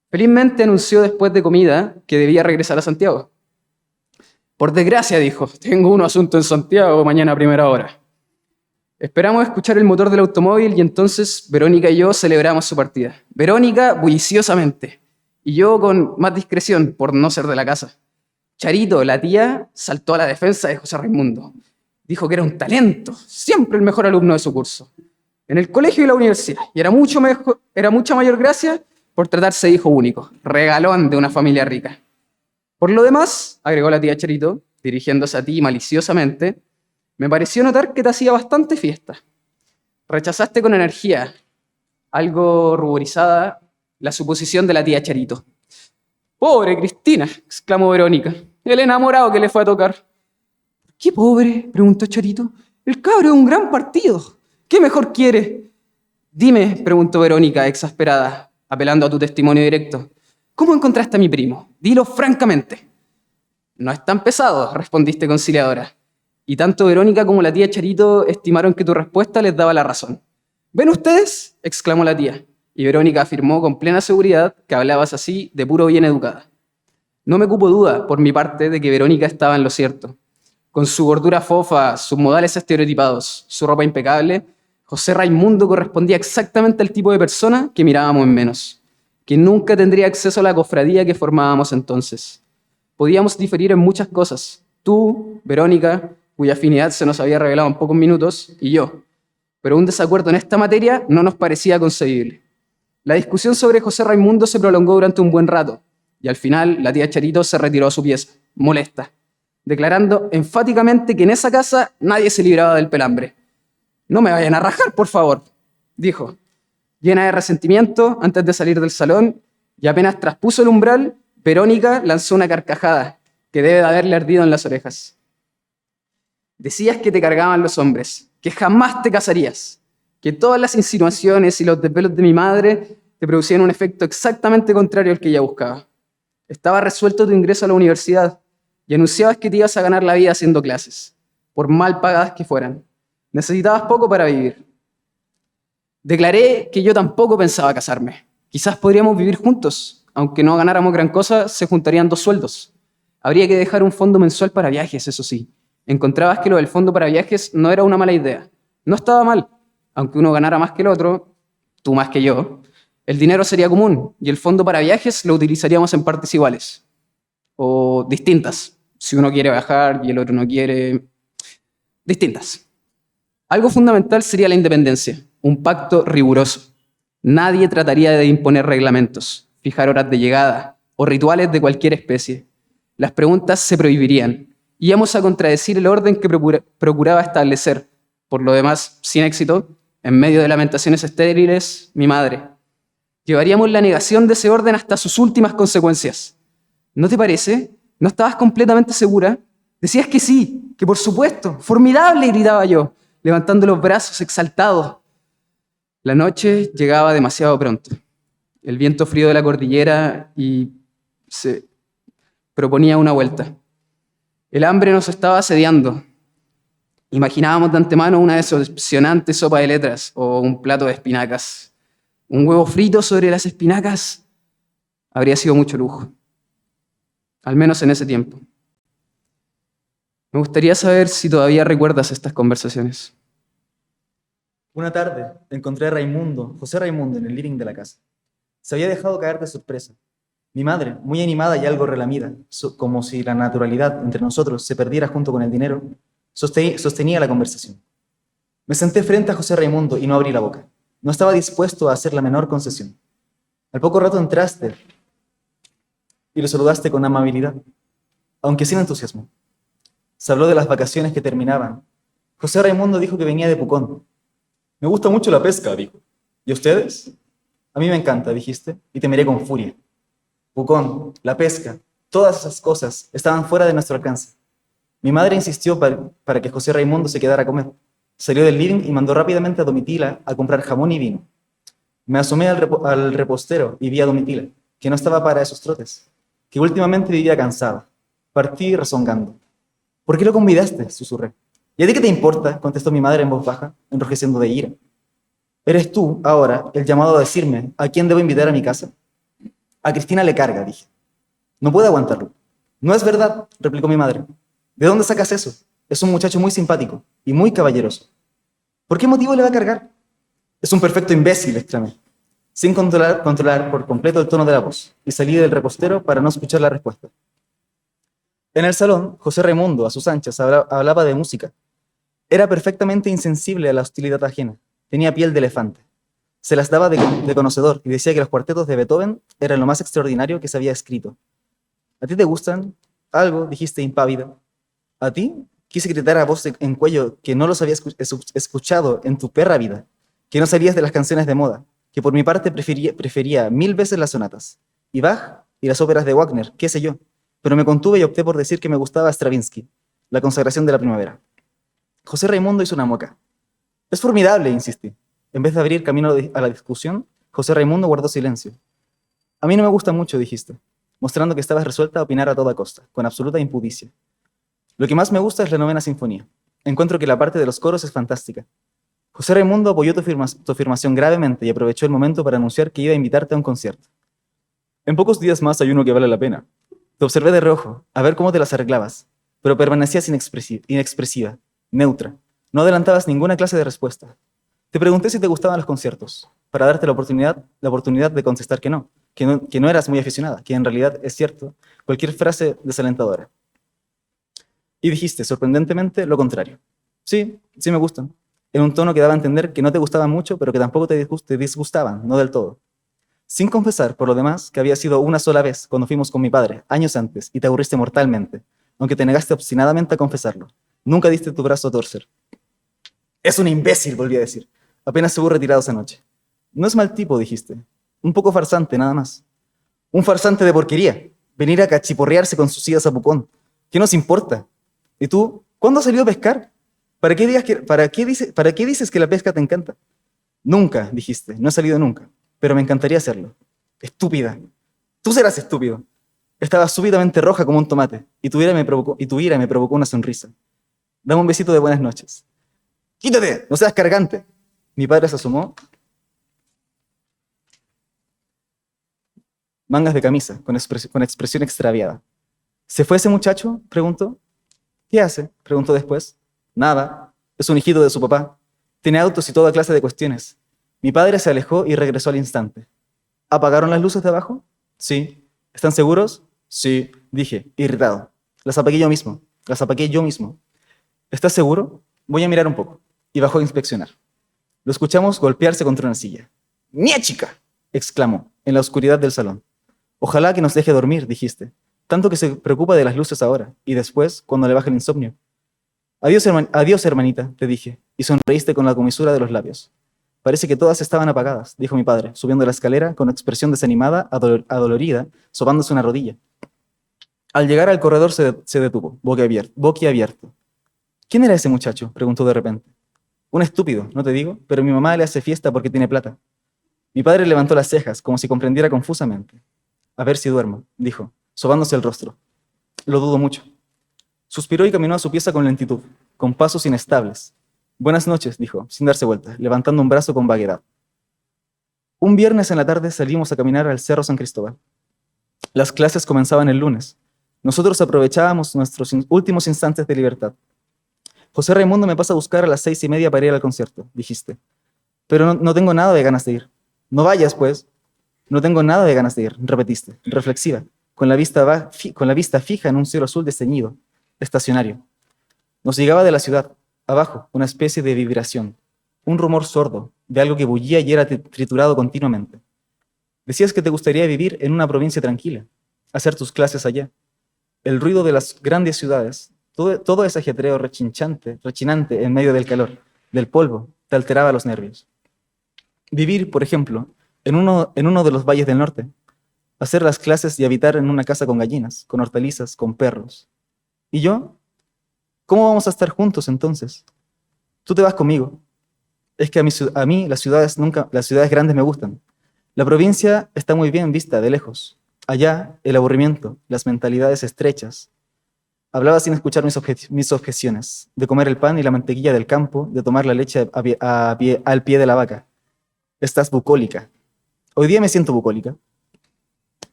Felizmente anunció después de comida que debía regresar a Santiago. Por desgracia, dijo, tengo un asunto en Santiago mañana a primera hora. Esperamos escuchar el motor del automóvil y entonces Verónica y yo celebramos su partida. Verónica bulliciosamente y yo con más discreción por no ser de la casa. Charito, la tía, saltó a la defensa de José Raimundo. Dijo que era un talento, siempre el mejor alumno de su curso, en el colegio y la universidad, y era mucha mayor gracia por tratarse de hijo único, regalón de una familia rica. Por lo demás, agregó la tía Charito, dirigiéndose a ti maliciosamente, me pareció notar que te hacía bastante fiesta. Rechazaste con energía, algo ruborizada, la suposición de la tía Charito. «Pobre Cristina», exclamó Verónica, «el enamorado que le fue a tocar». «¿Qué pobre?», preguntó Charito. «El cabro es un gran partido. ¿Qué mejor quiere?» «Dime», preguntó Verónica, exasperada, apelando a tu testimonio directo, «¿cómo encontraste a mi primo? Dilo francamente». «No es tan pesado», respondiste conciliadora. Y tanto Verónica como la tía Charito estimaron que tu respuesta les daba la razón. «¿Ven ustedes?», exclamó la tía, y Verónica afirmó con plena seguridad que hablabas así de puro bien educada. No me cupo duda, por mi parte, de que Verónica estaba en lo cierto. Con su gordura fofa, sus modales estereotipados, su ropa impecable, José Raimundo correspondía exactamente al tipo de persona que mirábamos en menos, que nunca tendría acceso a la cofradía que formábamos entonces. Podíamos diferir en muchas cosas, tú, Verónica, cuya afinidad se nos había revelado en pocos minutos, y yo, pero un desacuerdo en esta materia no nos parecía concebible. La discusión sobre José Raimundo se prolongó durante un buen rato, y al final la tía Charito se retiró a su pieza, molesta, declarando enfáticamente que en esa casa nadie se libraba del pelambre. «No me vayan a rajar, por favor», dijo, llena de resentimiento antes de salir del salón, y apenas traspuso el umbral, Verónica lanzó una carcajada que debe de haberle ardido en las orejas. «Decías que te cargaban los hombres, que jamás te casarías, que todas las insinuaciones y los desvelos de mi madre te producían un efecto exactamente contrario al que ella buscaba. Estaba resuelto tu ingreso a la universidad y anunciabas que te ibas a ganar la vida haciendo clases, por mal pagadas que fueran. Necesitabas poco para vivir. Declaré que yo tampoco pensaba casarme. Quizás podríamos vivir juntos. Aunque no ganáramos gran cosa, se juntarían 2 sueldos. Habría que dejar un fondo mensual para viajes, eso sí. Encontrabas que lo del fondo para viajes no era una mala idea. No estaba mal. Aunque uno ganara más que el otro, tú más que yo, el dinero sería común y el fondo para viajes lo utilizaríamos en partes iguales. O distintas. Si uno quiere viajar y el otro no quiere. Distintas. Algo fundamental sería la independencia, un pacto riguroso. Nadie trataría de imponer reglamentos, fijar horas de llegada o rituales de cualquier especie. Las preguntas se prohibirían. Íbamos a contradecir el orden que procuraba establecer, por lo demás, sin éxito, en medio de lamentaciones estériles, mi madre. Llevaríamos la negación de ese orden hasta sus últimas consecuencias. ¿No te parece? ¿No estabas completamente segura? Decías que sí, que por supuesto, formidable, gritaba yo, levantando los brazos exaltado. La noche llegaba demasiado pronto. El viento frío de la cordillera y se proponía una vuelta. El hambre nos estaba asediando. Imaginábamos de antemano una decepcionante sopa de letras o un plato de espinacas. Un huevo frito sobre las espinacas habría sido mucho lujo. Al menos en ese tiempo. Me gustaría saber si todavía recuerdas estas conversaciones. Una tarde encontré a Raimundo, José Raimundo, en el living de la casa. Se había dejado caer de sorpresa. Mi madre, muy animada y algo relamida, como si la naturalidad entre nosotros se perdiera junto con el dinero, sostenía la conversación. Me senté frente a José Raimundo y no abrí la boca. No estaba dispuesto a hacer la menor concesión. Al poco rato entraste y lo saludaste con amabilidad, aunque sin entusiasmo. Se habló de las vacaciones que terminaban. José Raimundo dijo que venía de Pucón. Me gusta mucho la pesca, dijo. ¿Y a ustedes? A mí me encanta, dijiste, y te miré con furia. Pucón, la pesca, todas esas cosas estaban fuera de nuestro alcance. Mi madre insistió para que José Raimundo se quedara a comer. Salió del living y mandó rápidamente a Domitila a comprar jamón y vino. Me asomé al repostero y vi a Domitila, que no estaba para esos trotes, que últimamente vivía cansada. Partí rezongando. ¿Por qué lo convidaste?, susurré. ¿Y a ti qué te importa?, contestó mi madre en voz baja, enrojeciendo de ira. ¿Eres tú, ahora, el llamado a decirme a quién debo invitar a mi casa? A Cristina le carga, dije. No puedo aguantarlo. No es verdad, replicó mi madre. ¿De dónde sacas eso? Es un muchacho muy simpático y muy caballeroso. ¿Por qué motivo le va a cargar? Es un perfecto imbécil, exclamé, sin controlar por completo el tono de la voz, y salí del repostero para no escuchar la respuesta. En el salón, José Raimundo, a sus anchas, hablaba de música. Era perfectamente insensible a la hostilidad ajena. Tenía piel de elefante. Se las daba de conocedor y decía que los cuartetos de Beethoven eran lo más extraordinario que se había escrito. ¿A ti te gustan? Algo, dijiste impávida. ¿A ti? Quise gritar a voz en cuello que no los había escuchado en tu perra vida, que no sabías de las canciones de moda, que por mi parte prefería 1000 veces las sonatas, y Bach y las óperas de Wagner, qué sé yo, pero me contuve y opté por decir que me gustaba Stravinsky, La consagración de la primavera. José Raimundo hizo una mueca. Es formidable, insistí. En vez de abrir camino a la discusión, José Raimundo guardó silencio. A mí no me gusta mucho, dijiste, mostrando que estabas resuelta a opinar a toda costa, con absoluta impudicia. Lo que más me gusta es la novena sinfonía. Encuentro que la parte de los coros es fantástica. José Raimundo apoyó tu afirmación gravemente y aprovechó el momento para anunciar que iba a invitarte a un concierto. En pocos días más hay uno que vale la pena. Te observé de reojo, a ver cómo te las arreglabas, pero permanecías inexpresiva, neutra. No adelantabas ninguna clase de respuesta. Te pregunté si te gustaban los conciertos, para darte la oportunidad de contestar que no eras muy aficionada, que en realidad es cierto, cualquier frase desalentadora. Y dijiste, sorprendentemente, lo contrario. Sí me gustan. En un tono que daba a entender que no te gustaban mucho, pero que tampoco te disgustaban, no del todo. Sin confesar, por lo demás, que había sido una sola vez cuando fuimos con mi padre, años antes, y te aburriste mortalmente, aunque te negaste obstinadamente a confesarlo. Nunca diste tu brazo a torcer. Es un imbécil, volví a decir. Apenas se hubo retirado esa noche. No es mal tipo, dijiste. Un poco farsante, nada más. Un farsante de porquería. Venir a cachiporrearse con sus idas a Pucón. ¿Qué nos importa? ¿Y tú? ¿Cuándo has salido a pescar? ¿Para qué dices que la pesca te encanta? Nunca, dijiste. No he salido nunca. Pero me encantaría hacerlo. Estúpida. Tú serás estúpido. Estaba súbitamente roja como un tomate, y tu ira me provocó una sonrisa. Dame un besito de buenas noches. ¡Quítate! ¡No seas cargante! Mi padre se asomó. Mangas de camisa, con expresión extraviada. ¿Se fue ese muchacho?, preguntó. ¿Qué hace?, preguntó después. Nada. Es un hijito de su papá. Tiene autos y toda clase de cuestiones. Mi padre se alejó y regresó al instante. ¿Apagaron las luces de abajo? Sí. ¿Están seguros? Sí, dije, irritado. Las apagué yo mismo. ¿Estás seguro? Voy a mirar un poco. Y bajó a inspeccionar. Lo escuchamos golpearse contra una silla. ¡Mía, chica!, exclamó, en la oscuridad del salón. Ojalá que nos deje dormir, dijiste. Tanto que se preocupa de las luces ahora, y después, cuando le baje el insomnio. Adiós, hermanita, te dije, y sonreíste con la comisura de los labios. Parece que todas estaban apagadas, dijo mi padre, subiendo la escalera con expresión desanimada, adolorida, sobándose una rodilla. Al llegar al corredor se detuvo, boquiabierto. ¿Quién era ese muchacho?, preguntó de repente. Un estúpido, no te digo, pero mi mamá le hace fiesta porque tiene plata. Mi padre levantó las cejas, como si comprendiera confusamente. A ver si duermo, dijo, sobándose el rostro. Lo dudo mucho. Suspiró y caminó a su pieza con lentitud, con pasos inestables. Buenas noches, dijo, sin darse vuelta, levantando un brazo con vaguedad. Un viernes en la tarde salimos a caminar al Cerro San Cristóbal. Las clases comenzaban el lunes. Nosotros aprovechábamos nuestros últimos instantes de libertad. José Raimundo me pasa a buscar a las 6:30 para ir al concierto, dijiste. Pero no tengo nada de ganas de ir. No vayas, pues. No tengo nada de ganas de ir, repetiste, reflexiva, con la vista fija en un cielo azul desteñido, estacionario. Nos llegaba de la ciudad, abajo, una especie de vibración, un rumor sordo de algo que bullía y era triturado continuamente. Decías que te gustaría vivir en una provincia tranquila, hacer tus clases allá. El ruido de las grandes ciudades Todo ese ajetreo rechinante en medio del calor, del polvo, te alteraba los nervios. Vivir, por ejemplo, en uno de los valles del norte, hacer las clases y habitar en una casa con gallinas, con hortalizas, con perros. ¿Y yo? ¿Cómo vamos a estar juntos entonces? Tú te vas conmigo. Es que a mí las ciudades grandes me gustan. La provincia está muy bien vista de lejos. Allá, el aburrimiento, las mentalidades estrechas. Hablaba sin escuchar mis objeciones, de comer el pan y la mantequilla del campo, de tomar la leche al pie de la vaca. Estás bucólica. Hoy día me siento bucólica.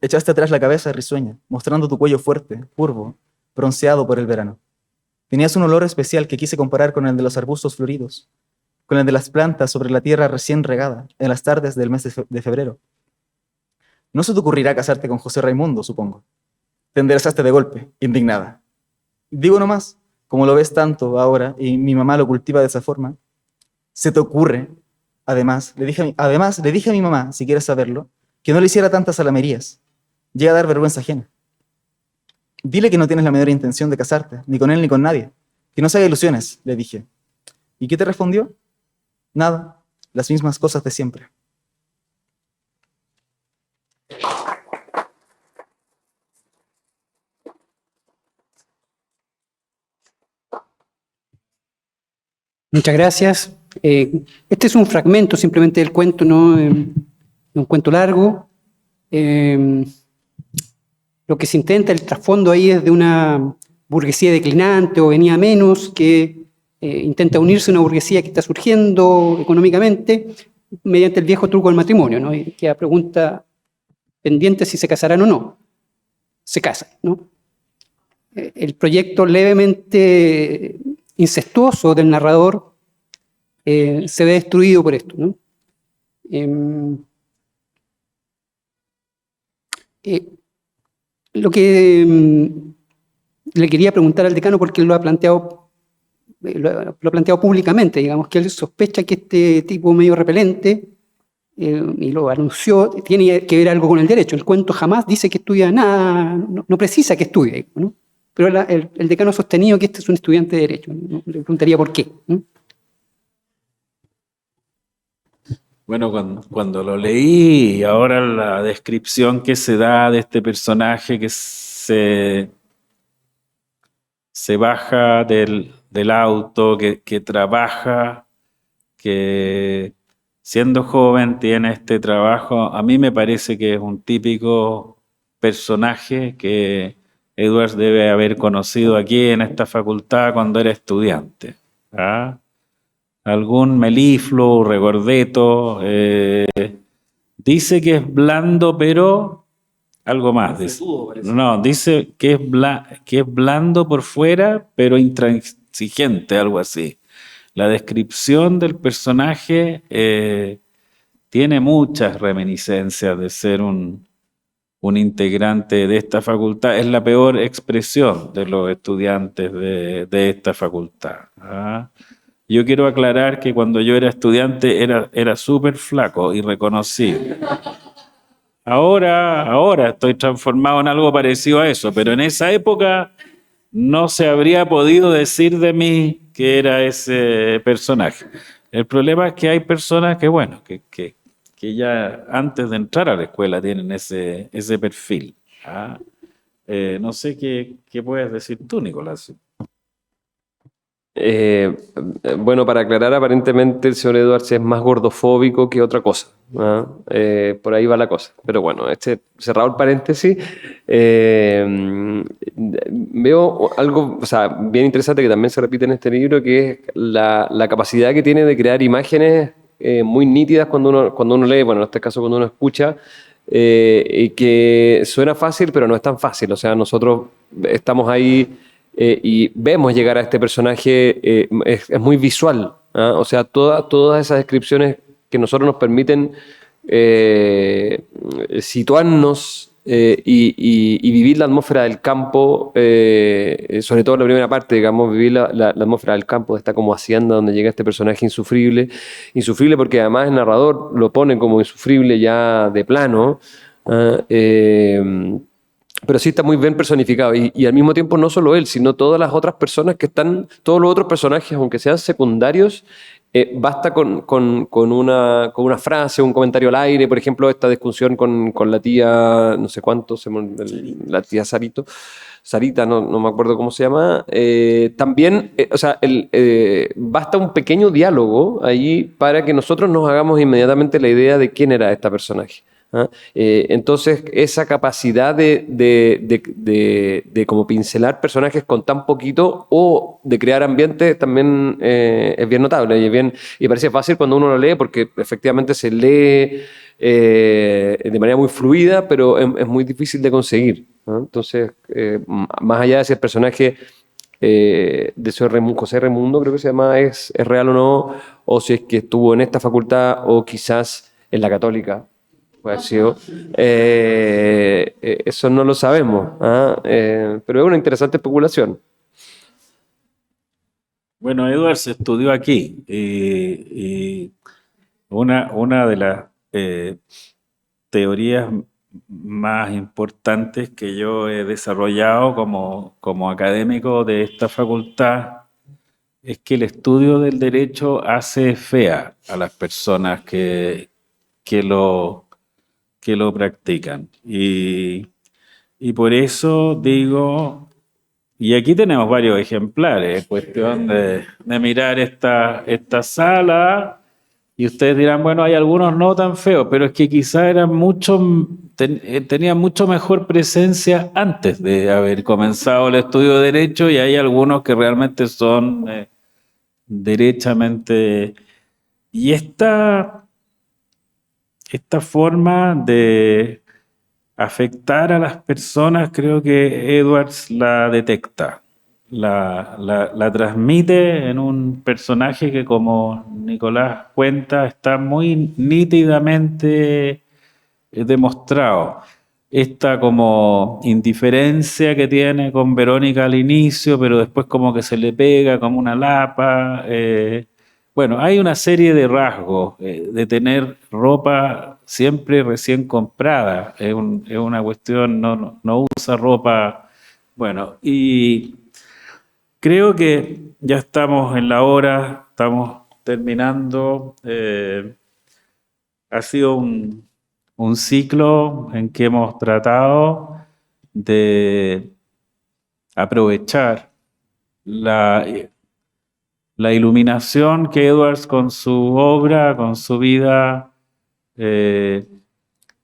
Echaste atrás la cabeza risueña, mostrando tu cuello fuerte, curvo, bronceado por el verano. Tenías un olor especial que quise comparar con el de los arbustos floridos, con el de las plantas sobre la tierra recién regada, en las tardes del mes de febrero. No se te ocurrirá casarte con José Raimundo, supongo. Te enderezaste de golpe, indignada. Digo nomás, como lo ves tanto ahora y mi mamá lo cultiva de esa forma, se te ocurre. Además, le dije a mi mamá, si quieres saberlo, que no le hiciera tantas salamerías. Llega a dar vergüenza ajena. Dile que no tienes la menor intención de casarte, ni con él ni con nadie. Que no se haga ilusiones, le dije. ¿Y qué te respondió? Nada, las mismas cosas de siempre. Muchas gracias. Este es un fragmento simplemente del cuento, ¿no? Un cuento largo. Lo que se intenta, el trasfondo ahí es de una burguesía declinante o venía menos, que intenta unirse a una burguesía que está surgiendo económicamente mediante el viejo truco del matrimonio, ¿no? Y queda pregunta pendiente si se casarán o no. Se casan, ¿no? El proyecto levemente incestuoso del narrador se ve destruido por esto, ¿no? Lo que le quería preguntar al decano, porque él lo ha planteado públicamente, digamos, que él sospecha que este tipo medio repelente, y lo anunció, tiene que ver algo con el derecho. El cuento jamás dice que estudia nada, no precisa que estudie, ¿no? Pero el decano ha sostenido que este es un estudiante de derecho, ¿no? Le preguntaría por qué, ¿no? Bueno, cuando lo leí y ahora la descripción que se da de este personaje que se baja del auto, que trabaja, que siendo joven tiene este trabajo, a mí me parece que es un típico personaje que Edwards debe haber conocido aquí en esta facultad cuando era estudiante. ¿Ah? Algún melifluo, regordeto, dice que es blando, pero algo más. Dice que es blando por fuera, pero intransigente, algo así. La descripción del personaje tiene muchas reminiscencias de ser un integrante de esta facultad. Es la peor expresión de los estudiantes de esta facultad. ¿Ah? Yo quiero aclarar que cuando yo era estudiante era súper flaco y reconocible. Ahora estoy transformado en algo parecido a eso, pero en esa época no se habría podido decir de mí que era ese personaje. El problema es que hay personas que, bueno, que ya antes de entrar a la escuela tienen ese perfil. ¿Ah? No sé qué puedes decir tú, Nicolás. Bueno, para aclarar, aparentemente el señor Edwards es más gordofóbico que otra cosa, ¿ah? Por ahí va la cosa. Pero bueno, cerrado el paréntesis, veo algo, o sea, bien interesante que también se repite en este libro, que es la capacidad que tiene de crear imágenes muy nítidas cuando uno lee, bueno, en este caso cuando uno escucha, y que suena fácil, pero no es tan fácil. O sea, nosotros estamos ahí y vemos llegar a este personaje, es muy visual, ¿ah? O sea, todas esas descripciones que nosotros nos permiten situarnos y vivir la atmósfera del campo, sobre todo en la primera parte, digamos, vivir la atmósfera del campo, de esta como hacienda donde llega este personaje insufrible porque además el narrador lo pone como insufrible ya de plano, ¿ah? pero sí está muy bien personificado. Y al mismo tiempo no solo él, sino todas las otras personas que están, todos los otros personajes, aunque sean secundarios, basta con una frase, un comentario al aire, por ejemplo, esta discusión con la tía, no sé cuánto, la tía Sarita, no me acuerdo cómo se llama. También, o sea, basta un pequeño diálogo ahí para que nosotros nos hagamos inmediatamente la idea de quién era este personaje. ¿Ah? Entonces, esa capacidad de como pincelar personajes con tan poquito o de crear ambientes también es bien notable y parece fácil cuando uno lo lee porque efectivamente se lee de manera muy fluida, pero es muy difícil de conseguir, ¿no? Entonces, más allá de si el personaje de José Raimundo, creo que se llama, es real o no, o si es que estuvo en esta facultad o quizás en la Católica. Puede haber sido. Eso no lo sabemos, ¿ah? Pero es una interesante especulación. Bueno, Edward se estudió aquí y una de las teorías más importantes que yo he desarrollado como académico de esta facultad es que el estudio del derecho hace fea a las personas que lo practican. Y por eso digo, y aquí tenemos varios ejemplares, es cuestión de mirar esta sala, y ustedes dirán, bueno, hay algunos no tan feos, pero es que quizá eran tenían mucho mejor presencia antes de haber comenzado el estudio de Derecho, y hay algunos que realmente son derechamente... Y esta forma de afectar a las personas, creo que Edwards la detecta, la transmite en un personaje que, como Nicolás cuenta, está muy nítidamente demostrado. Esta como indiferencia que tiene con Verónica al inicio, pero después como que se le pega como una lapa. Bueno, hay una serie de rasgos, de tener ropa siempre recién comprada, es una cuestión, no usa ropa. Bueno, y creo que ya estamos en la hora, estamos terminando. Ha sido un ciclo en que hemos tratado de aprovechar la iluminación que Edwards con su obra, con su vida,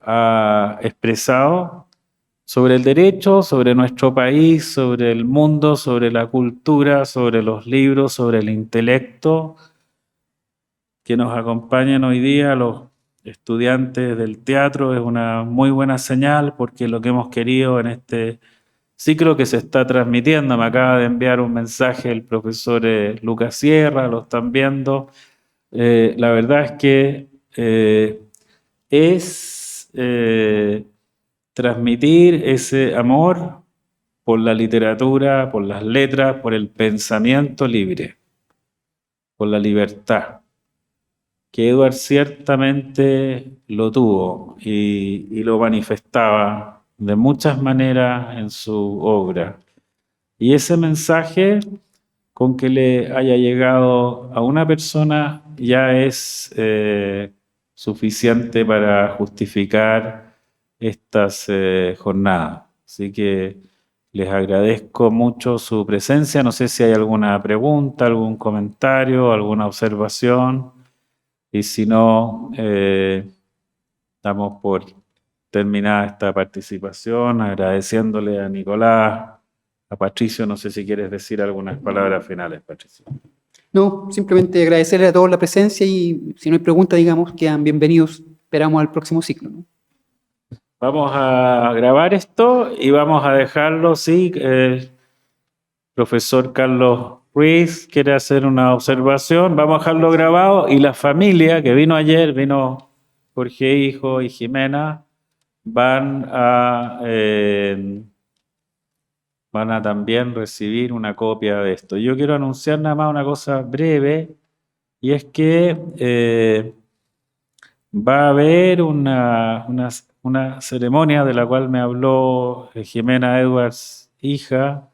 ha expresado sobre el derecho, sobre nuestro país, sobre el mundo, sobre la cultura, sobre los libros, sobre el intelecto, que nos acompañan hoy día los estudiantes del teatro. Es una muy buena señal porque lo que hemos querido en este ciclo que se está transmitiendo, me acaba de enviar un mensaje el profesor Lucas Sierra, lo están viendo. La verdad es que es transmitir ese amor por la literatura, por las letras, por el pensamiento libre, por la libertad, que Edward ciertamente lo tuvo y lo manifestaba de muchas maneras en su obra. Y ese mensaje, con que le haya llegado a una persona, ya es suficiente para justificar estas jornadas. Así que les agradezco mucho su presencia. No sé si hay alguna pregunta, algún comentario, alguna observación. Y si no, damos por terminada esta participación, agradeciéndole a Nicolás, a Patricio. No sé si quieres decir algunas palabras finales, Patricio. No, simplemente agradecerle a todos la presencia y si no hay preguntas, digamos, quedan bienvenidos. Esperamos al próximo ciclo, ¿no? Vamos a grabar esto y vamos a dejarlo, sí. Profesor Carlos Ruiz quiere hacer una observación, vamos a dejarlo grabado, y la familia que vino ayer, vino Jorge Hijo y Jimena, van a también recibir una copia de esto. Yo quiero anunciar nada más una cosa breve, y es que va a haber una una ceremonia de la cual me habló Jimena Edwards, hija,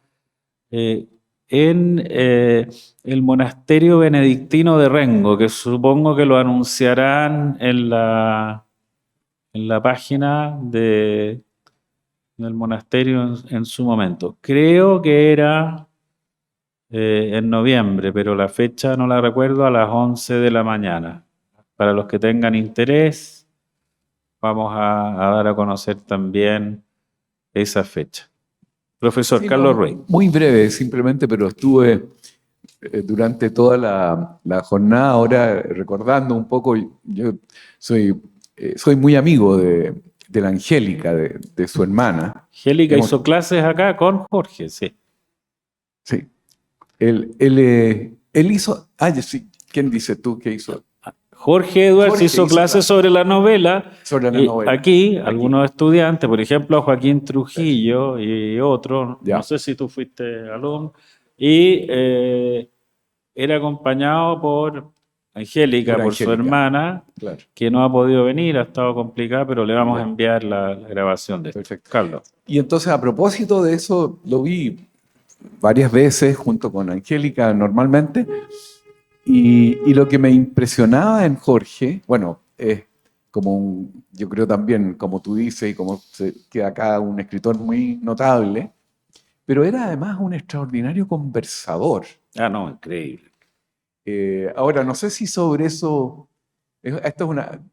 en el monasterio benedictino de Rengo, que supongo que lo anunciarán en la página del monasterio en su momento. Creo que era en noviembre, pero la fecha no la recuerdo, a las 11 de la mañana. Para los que tengan interés, vamos a dar a conocer también esa fecha. Profesor Sí, Carlos no, Ruey. muy breve, simplemente, pero estuve durante toda la jornada ahora recordando un poco. Yo soy muy amigo de la Angélica, de su hermana. Angélica Hemos- hizo clases acá con Jorge, sí. Sí. Él hizo. Sí. ¿Quién dice tú que hizo? Jorge Edwards Jorge hizo hizo clases clases sobre la novela. sobre la Y novela. aquí, Aquí. algunos estudiantes, por ejemplo, a Joaquín Trujillo y otros, Ya. no sé si tú fuiste alumno, y era acompañado por Angélica, Por por su Angélica. hermana, Claro. que no ha podido venir, ha estado complicada, pero le vamos a Ya. enviar la grabación de esto. Perfecto. Carlos. Y entonces, a propósito de eso, lo vi varias veces junto con Angélica normalmente. Y lo que me impresionaba en Jorge, bueno, es yo creo también, como tú dices, y como se queda acá, un escritor muy notable, pero era además un extraordinario conversador. Ah, no, increíble. Ahora, no sé si sobre eso,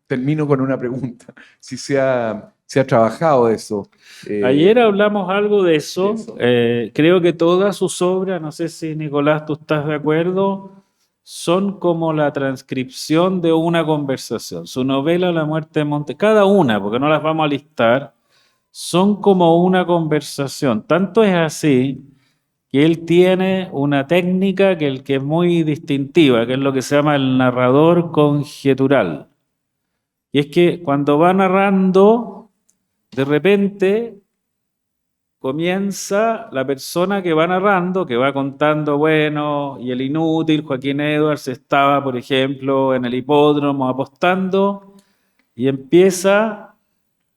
termino con una pregunta, si se ha trabajado eso. Ayer hablamos algo de eso. Eso. Creo que todas sus obras, no sé si Nicolás tú estás de acuerdo, son como la transcripción de una conversación. Su novela La muerte de Monte, cada una, porque no las vamos a listar, son como una conversación. Tanto es así que él tiene una técnica que es muy distintiva, que es lo que se llama el narrador conjetural. Y es que cuando va narrando, de repente comienza la persona que va narrando, que va contando, bueno, y el inútil, Joaquín Edwards, estaba, por ejemplo, en el hipódromo apostando y empieza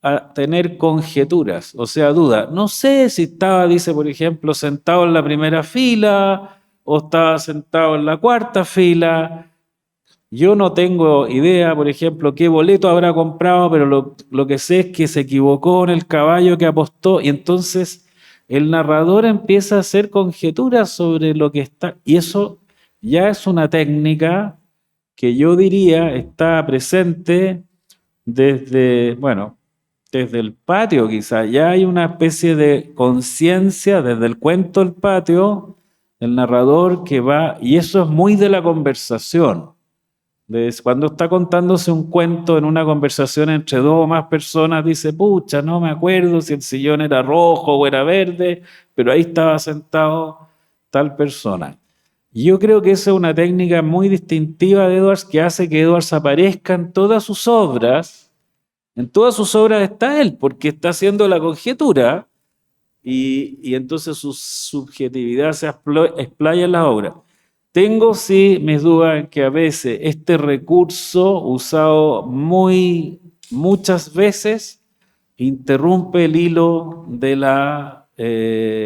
a tener conjeturas, o sea, duda. No sé si estaba, dice, por ejemplo, sentado en la primera fila o estaba sentado en la cuarta fila. Yo no tengo idea, por ejemplo, qué boleto habrá comprado, pero lo que sé es que se equivocó en el caballo que apostó y entonces el narrador empieza a hacer conjeturas sobre lo que está, y eso ya es una técnica que yo diría está presente desde, bueno, desde el patio quizá. Ya hay una especie de conciencia desde el cuento del patio, el narrador que va, y eso es muy de la conversación. Cuando está contándose un cuento en una conversación entre dos o más personas, dice, pucha, no me acuerdo si el sillón era rojo o era verde, pero ahí estaba sentado tal persona. Y yo creo que esa es una técnica muy distintiva de Edwards que hace que Edwards aparezca en todas sus obras. En todas sus obras está él, porque está haciendo la conjetura y entonces su subjetividad se explaya en las obras. Tengo sí mis dudas en que a veces este recurso usado muchas veces interrumpe el hilo de la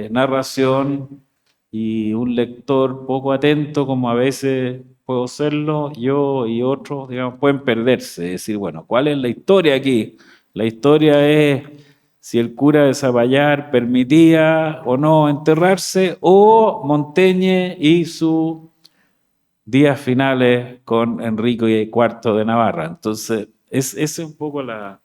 narración y un lector poco atento, como a veces puedo serlo, yo y otros, digamos, pueden perderse. Es decir, bueno, ¿cuál es la historia aquí? La historia es si el cura de Zapallar permitía o no enterrarse, o Montaigne y sus días finales con Enrique IV de Navarra. Entonces, esa es un poco la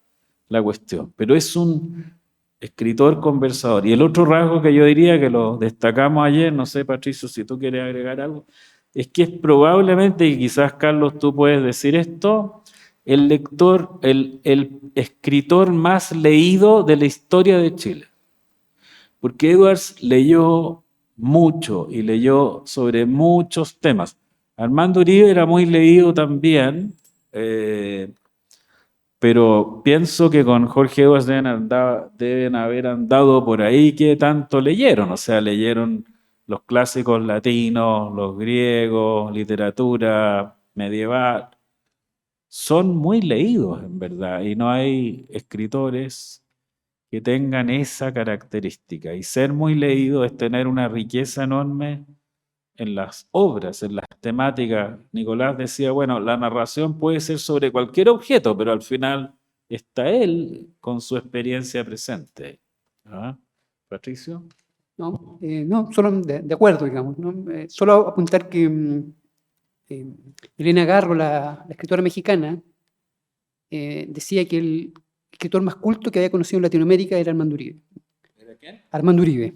cuestión. Pero es un escritor conversador. Y el otro rasgo que yo diría que lo destacamos ayer, no sé, Patricio, si tú quieres agregar algo, es que es probablemente, y quizás Carlos tú puedes decir esto, el escritor más leído de la historia de Chile. Porque Edwards leyó mucho y leyó sobre muchos temas. Armando Uribe era muy leído también, pero pienso que con Jorge Edwards deben haber andado por ahí que tanto leyeron, o sea, leyeron los clásicos latinos, los griegos, literatura medieval. son muy leídos, en verdad, y no hay escritores que tengan esa característica. Y ser muy leído es tener una riqueza enorme en las obras, en las temáticas. Nicolás decía, bueno, la narración puede ser sobre cualquier objeto, pero al final está él con su experiencia presente. ¿Ah? Patricio. ¿No? No, solo de acuerdo, digamos, ¿no? Solo apuntar que Elena Garro, la escritora mexicana, decía que el escritor más culto que había conocido en Latinoamérica era Armando Uribe. ¿Era quién? Armando Uribe.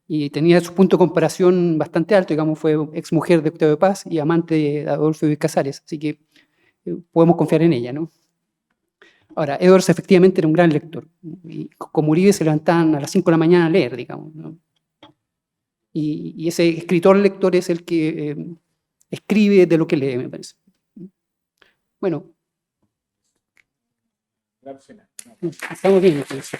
Y tenía su punto de comparación bastante alto, digamos, fue ex mujer de Octavio Paz y amante de Adolfo Bioy Casares, así que podemos confiar en ella, ¿no? Ahora, Edwards efectivamente era un gran lector, y como Uribe se levantaban a las 5 de la mañana a leer, digamos, ¿no? Y ese escritor lector es el que escribe de lo que lee, me parece. Bueno, estamos bien, entonces.